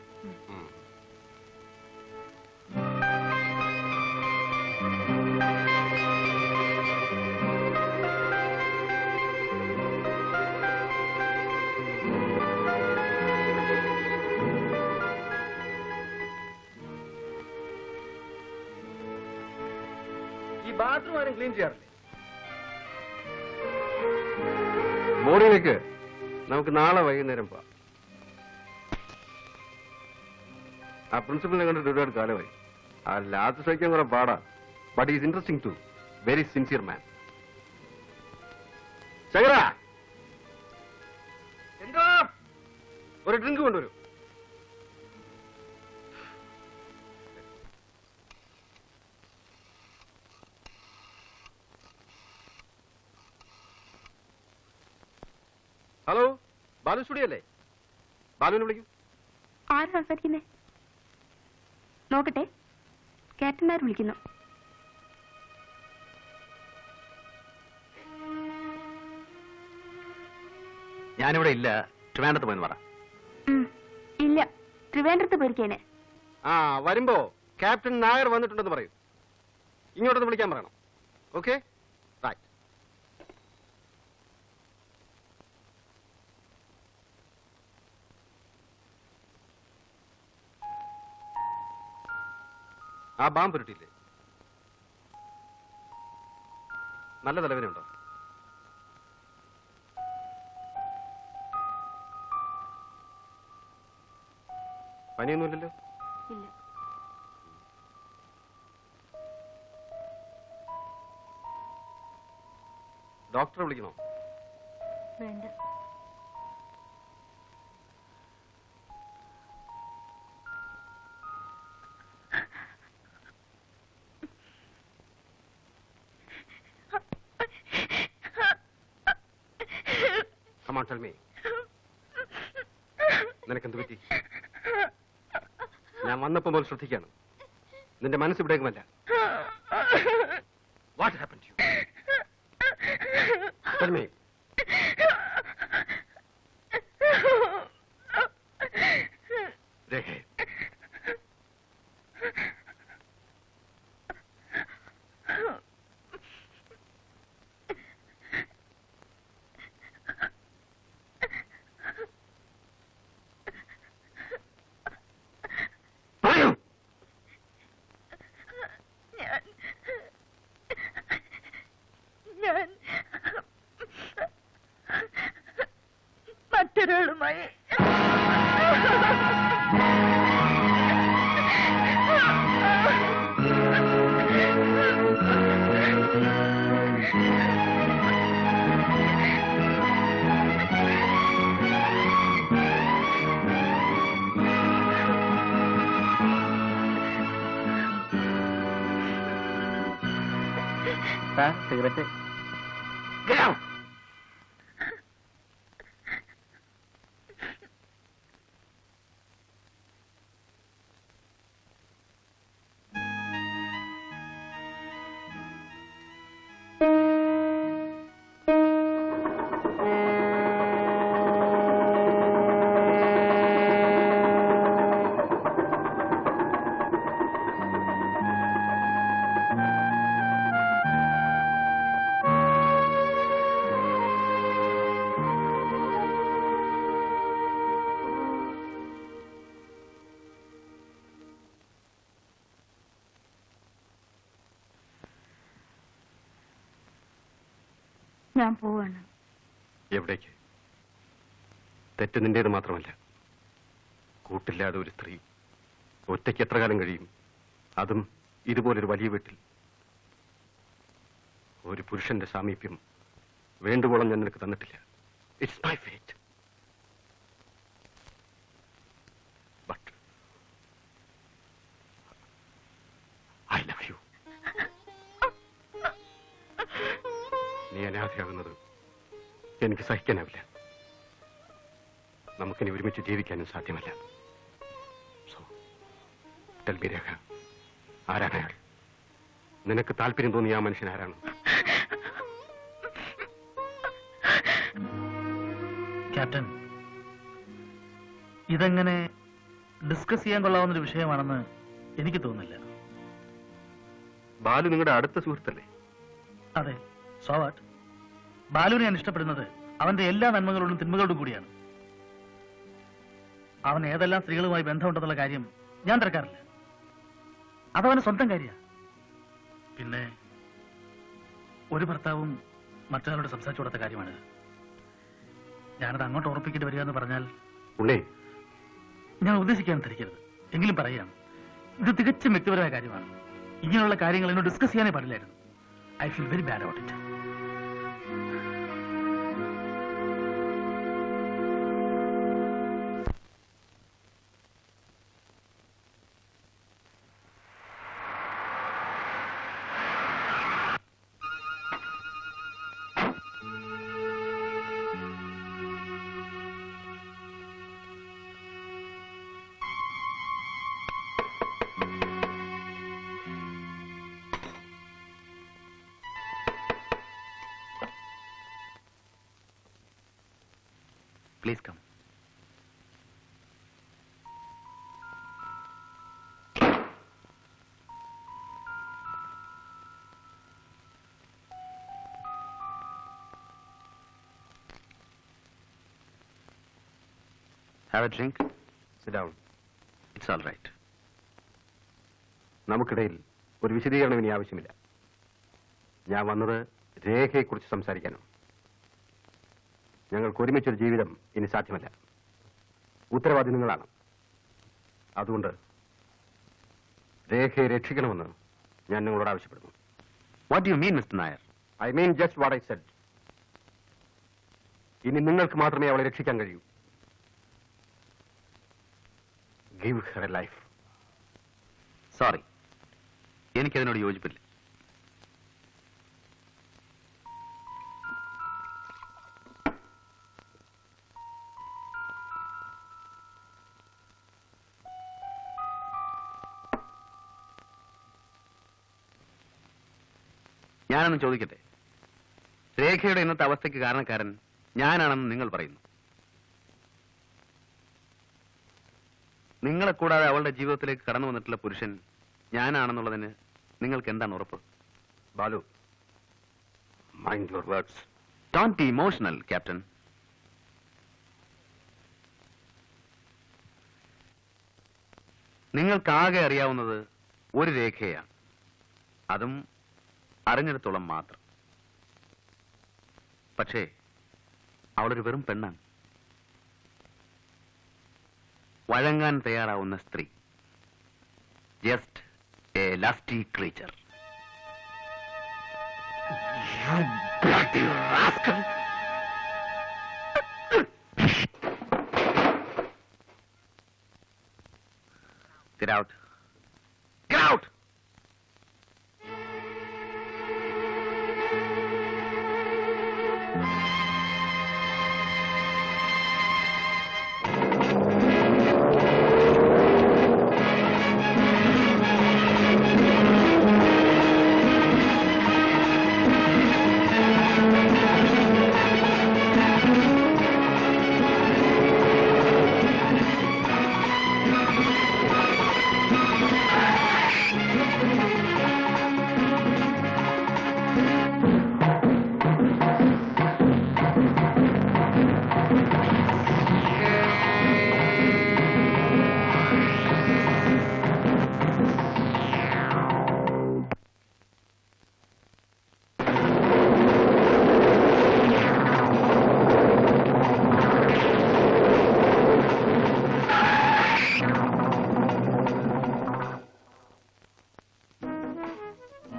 ഈ ബാത്റൂം ആരും ക്ലീൻ ചെയ്യാറില്ലേ? മോർണിംഗിലേക്ക് നമുക്ക് നാളെ വൈകുന്നേരം പോവാം. ആ പ്രിൻസിപ്പലിനെ കണ്ടിട്ട് ഒരുപാട് കാലമായി. ആ ലാസ്റ്റ് സഹിക്കാൻ കുറെ പാടാ. But is interesting too. Very sincere man. ശങ്കര, എന്തോ ഒരു ഡ്രിങ്ക് കൊണ്ടുവരൂ. ഹലോ, ബാലു സ്റ്റുഡിയോ അല്ലേ? ബാലുവിനെ വിളിക്കും. ആര് സംസാരിക്കുന്നേ? നോക്കട്ടെ. ക്യാപ്റ്റന്മാർ വിളിക്കുന്നു. ഞാനിവിടെ ഇല്ല, ട്രിവാൻഡ്രത്ത് പോയെന്ന് പറ. ഇല്ല, ട്രിവാൻഡ്രത്ത് പോയിരിക്കാണ്. ആ, വരുമ്പോ ക്യാപ്റ്റൻ നായർ വന്നിട്ടുണ്ടെന്ന് പറയൂ. ഇങ്ങോട്ടൊന്ന് വിളിക്കാൻ പറയണം. Okay, right. ആ ബാം പുരട്ടിയില്ലേ? നല്ല തലവേനുണ്ടോ? പനിയൊന്നുമില്ലല്ലോ? ഇല്ല. ഡോക്ടറെ വിളിക്കണോ? വേണ്ട. Come on, tell me. നിനക്കെന്ത് പറ്റി? ഞാൻ വന്നപ്പോ മുതൽ ശ്രദ്ധിക്കാണ്. നിന്റെ മനസ്സ് ഇവിടേക്കുമല്ല. What happened to you? Tell me. രേഖേ, ഞാൻ മറ്റൊരാളുമായി സിഗരറ്റ്. get out. ഞാൻ പോവാണ്. എവിടേക്ക്? തെറ്റ് നിന്റേത് മാത്രമല്ല. കൂട്ടില്ലാതെ ഒരു സ്ത്രീ ഒറ്റയ്ക്ക് എത്ര കാലം കഴിയും? അതും ഇതുപോലൊരു വലിയ വീട്ടിൽ. ഒരു പുരുഷന്റെ സാമീപ്യം വേണ്ടുവോളം ഞാൻ നിനക്ക് തന്നിട്ടില്ല. It's my fate. But I love you. നീ അനാഥയാകുന്നത് എനിക്ക് സഹിക്കാനാവില്ല. നമുക്കിനി ഒരുമിച്ച് ജീവിക്കാനും സാധ്യമല്ല. സോ ടെൽ മി രേഖ, ആരാണ് അയാൾ? നിനക്ക് താല്പര്യം തോന്നിയ ആ മനുഷ്യൻ ആരാണ്? ക്യാപ്റ്റൻ, ഇതെങ്ങനെ ഡിസ്കസ് ചെയ്യാൻ കൊള്ളാവുന്നൊരു വിഷയമാണെന്ന് എനിക്ക് തോന്നുന്നില്ല. ബാലു നിങ്ങളുടെ അടുത്ത സുഹൃത്തല്ലേ? അതെ, സോവാട്ട്. ബാലുവിനെ ഞാൻ ഇഷ്ടപ്പെടുന്നത് അവന്റെ എല്ലാ നന്മകളോടും തിന്മകളോടും കൂടിയാണ്. അവൻ ഏതെല്ലാം സ്ത്രീകളുമായി ബന്ധമുണ്ടെന്നുള്ള കാര്യം ഞാൻ തിരക്കാറില്ല. അതവന് സ്വന്തം കാര്യമാണ്. പിന്നെ ഒരു ഭർത്താവും മറ്റൊരാളോട് സംസാരിച്ചു കൊടുത്ത കാര്യമാണിത്. ഞാനത് അങ്ങോട്ട് ഉറപ്പിക്കേണ്ടി വരിക എന്ന് പറഞ്ഞാൽ ഉണ്ണേ, ഞാൻ ഉദ്ദേശിക്കാൻ ധരിക്കരുത്. എങ്കിലും പറയാം, ഇത് തികച്ചും വ്യക്തിപരമായ കാര്യമാണ്. ഇങ്ങനെയുള്ള കാര്യങ്ങൾ എന്നോട് ഡിസ്കസ് ചെയ്യാനേ പാടില്ലായിരുന്നു. I feel very bad about it. Please come. Have a drink? Sit down. It's all right. നമുക്കിടയിൽ ഒരു വിശദീകരണം ഇനി ആവശ്യമില്ല. ഞാൻ വന്നത് രേഖയെക്കുറിച്ച് സംസാരിക്കാനാണ്. ഞങ്ങൾക്ക് ഒരുമിച്ചൊരു ജീവിതം ഇനി സാധ്യമല്ല. ഉത്തരവാദി നിങ്ങളാണ്. അതുകൊണ്ട് രേഖയെ രക്ഷിക്കണമെന്ന് ഞാൻ നിങ്ങളോട് ആവശ്യപ്പെടുന്നു. What do you mean, Mr. Nair? I mean just what I said. ഇനി നിങ്ങൾക്ക് മാത്രമേ അവളെ രക്ഷിക്കാൻ കഴിയൂ. Give her a life. Sorry. എനിക്കതിനോട് യോജിപ്പില്ല. ഞാനൊന്ന് ചോദിക്കട്ടെ, രേഖയുടെ ഇന്നത്തെ അവസ്ഥയ്ക്ക് കാരണക്കാരൻ ഞാനാണെന്ന് നിങ്ങൾ പറയുന്നു. നിങ്ങളെ കൂടാതെ അവളുടെ ജീവിതത്തിലേക്ക് കടന്നു വന്നിട്ടുള്ള പുരുഷൻ ഞാനാണെന്നുള്ളതിന് നിങ്ങൾക്ക് എന്താണ് ഉറപ്പ്? Balu, mind your words. Don't be emotional, Captain. നിങ്ങൾക്കാകെ അറിയാവുന്നത് ഒരു രേഖയാണ്. അതും അറിഞ്ഞിടത്തോളം മാത്രം. പക്ഷേ അവളൊരു വെറും പെണ്ണാണ്. വഴങ്ങാൻ തയ്യാറാവുന്ന സ്ത്രീ. Just A lusty creature. You bloody rascal! Get out. Get out!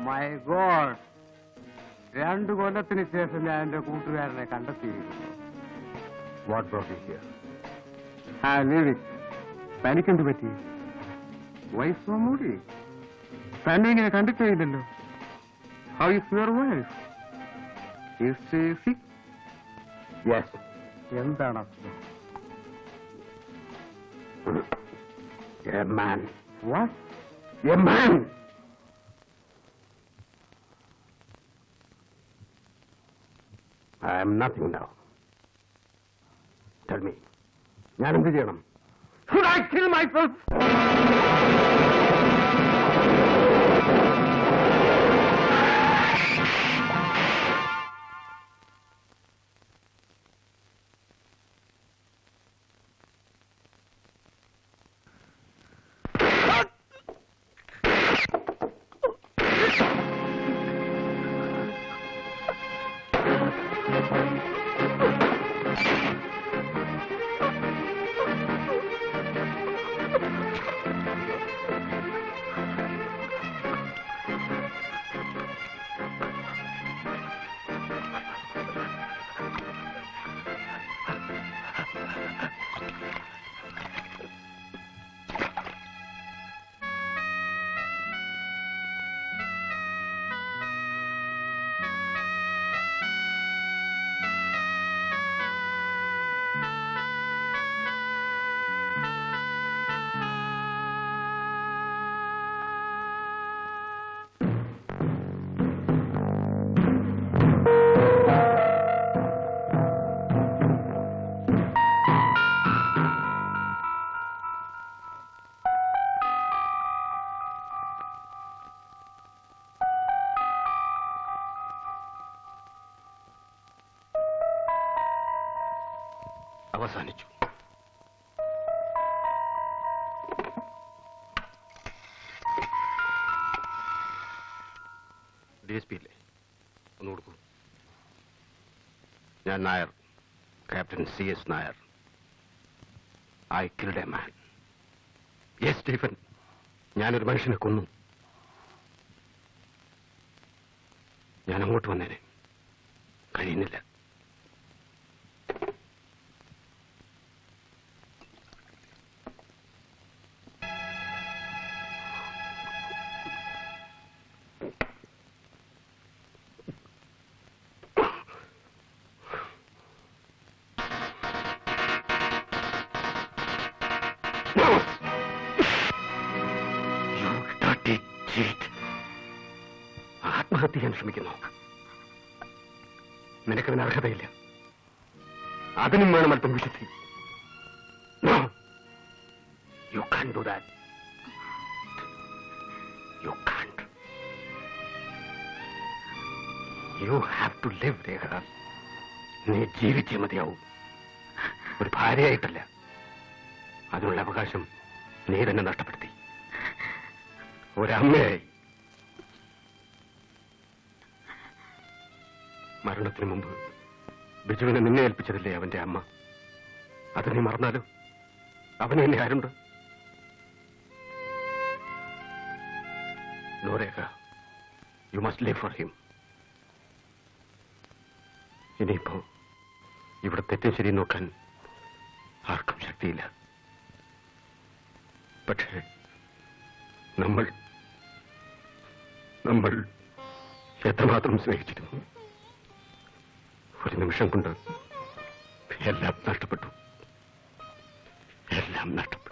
My God. 2 കൊല്ലത്തിന് ശേഷം ഞാൻ എന്റെ കൂട്ടുകാരനെ കണ്ടെത്തിയിരിക്കുന്നു. What brought you here? തനിക്കെന്ത് പറ്റി? വൈഫ് സോ മൂടി. തന്നെ ഇങ്ങനെ കണ്ടിട്ടേ ഇല്ലല്ലോ. How is your wife? Is she sick? Yes. എന്താണ് അസുഖം? A man. What? A man! I am nothing now. Tell me, ഞാൻ എന്ത് ചെയ്യണം? Should I kill myself? അവസാനിച്ചു. DSP ഇല്ലേ? ഒന്ന് കൊടുക്കൂ. ഞാൻ Nair, captain CS Nair. I killed a man. Yes, Stephen, ഞാനൊരു മനുഷ്യനെ കൊന്നു. ഞാൻ അങ്ങോട്ട് വന്നേനെ, കഴിയുന്നില്ല. ആത്മഹത്യ ചെയ്യാൻ ശ്രമിക്കുന്നു. നിനക്കതിന് അർഹതയില്ല. അതിനും വേണം അല്പം വിശുദ്ധി. No, you can't do that. You can't. You have to live, രേഖ. നീ ജീവിച്ചേ മതിയാവും. ഒരു ഭാര്യയായിട്ടല്ല. അതിനുള്ള അവകാശം നീ തന്നെ നഷ്ടപ്പെടുത്തി. ഒരമ്മയായി. മരണത്തിന് മുമ്പ് ബിജുവിനെ നിന്നെ ഏൽപ്പിച്ചതല്ലേ അവന്റെ അമ്മ? അത് നീ മറന്നാലോ? അവനെ എന്നെ ആരുണ്ട്? No Rekha, you must live for him. ഇനിയിപ്പോ ഇവിടെ തെറ്റും ശരി നോക്കാൻ ആർക്കും ശക്തിയില്ല. പക്ഷേ നമ്മൾ എത്രമാത്രം സ്നേഹിച്ചിരുന്നു. ഒരു നിമിഷം കൊണ്ട് എല്ലാം നഷ്ടപ്പെട്ടു. എല്ലാം നഷ്ടപ്പെട്ടു.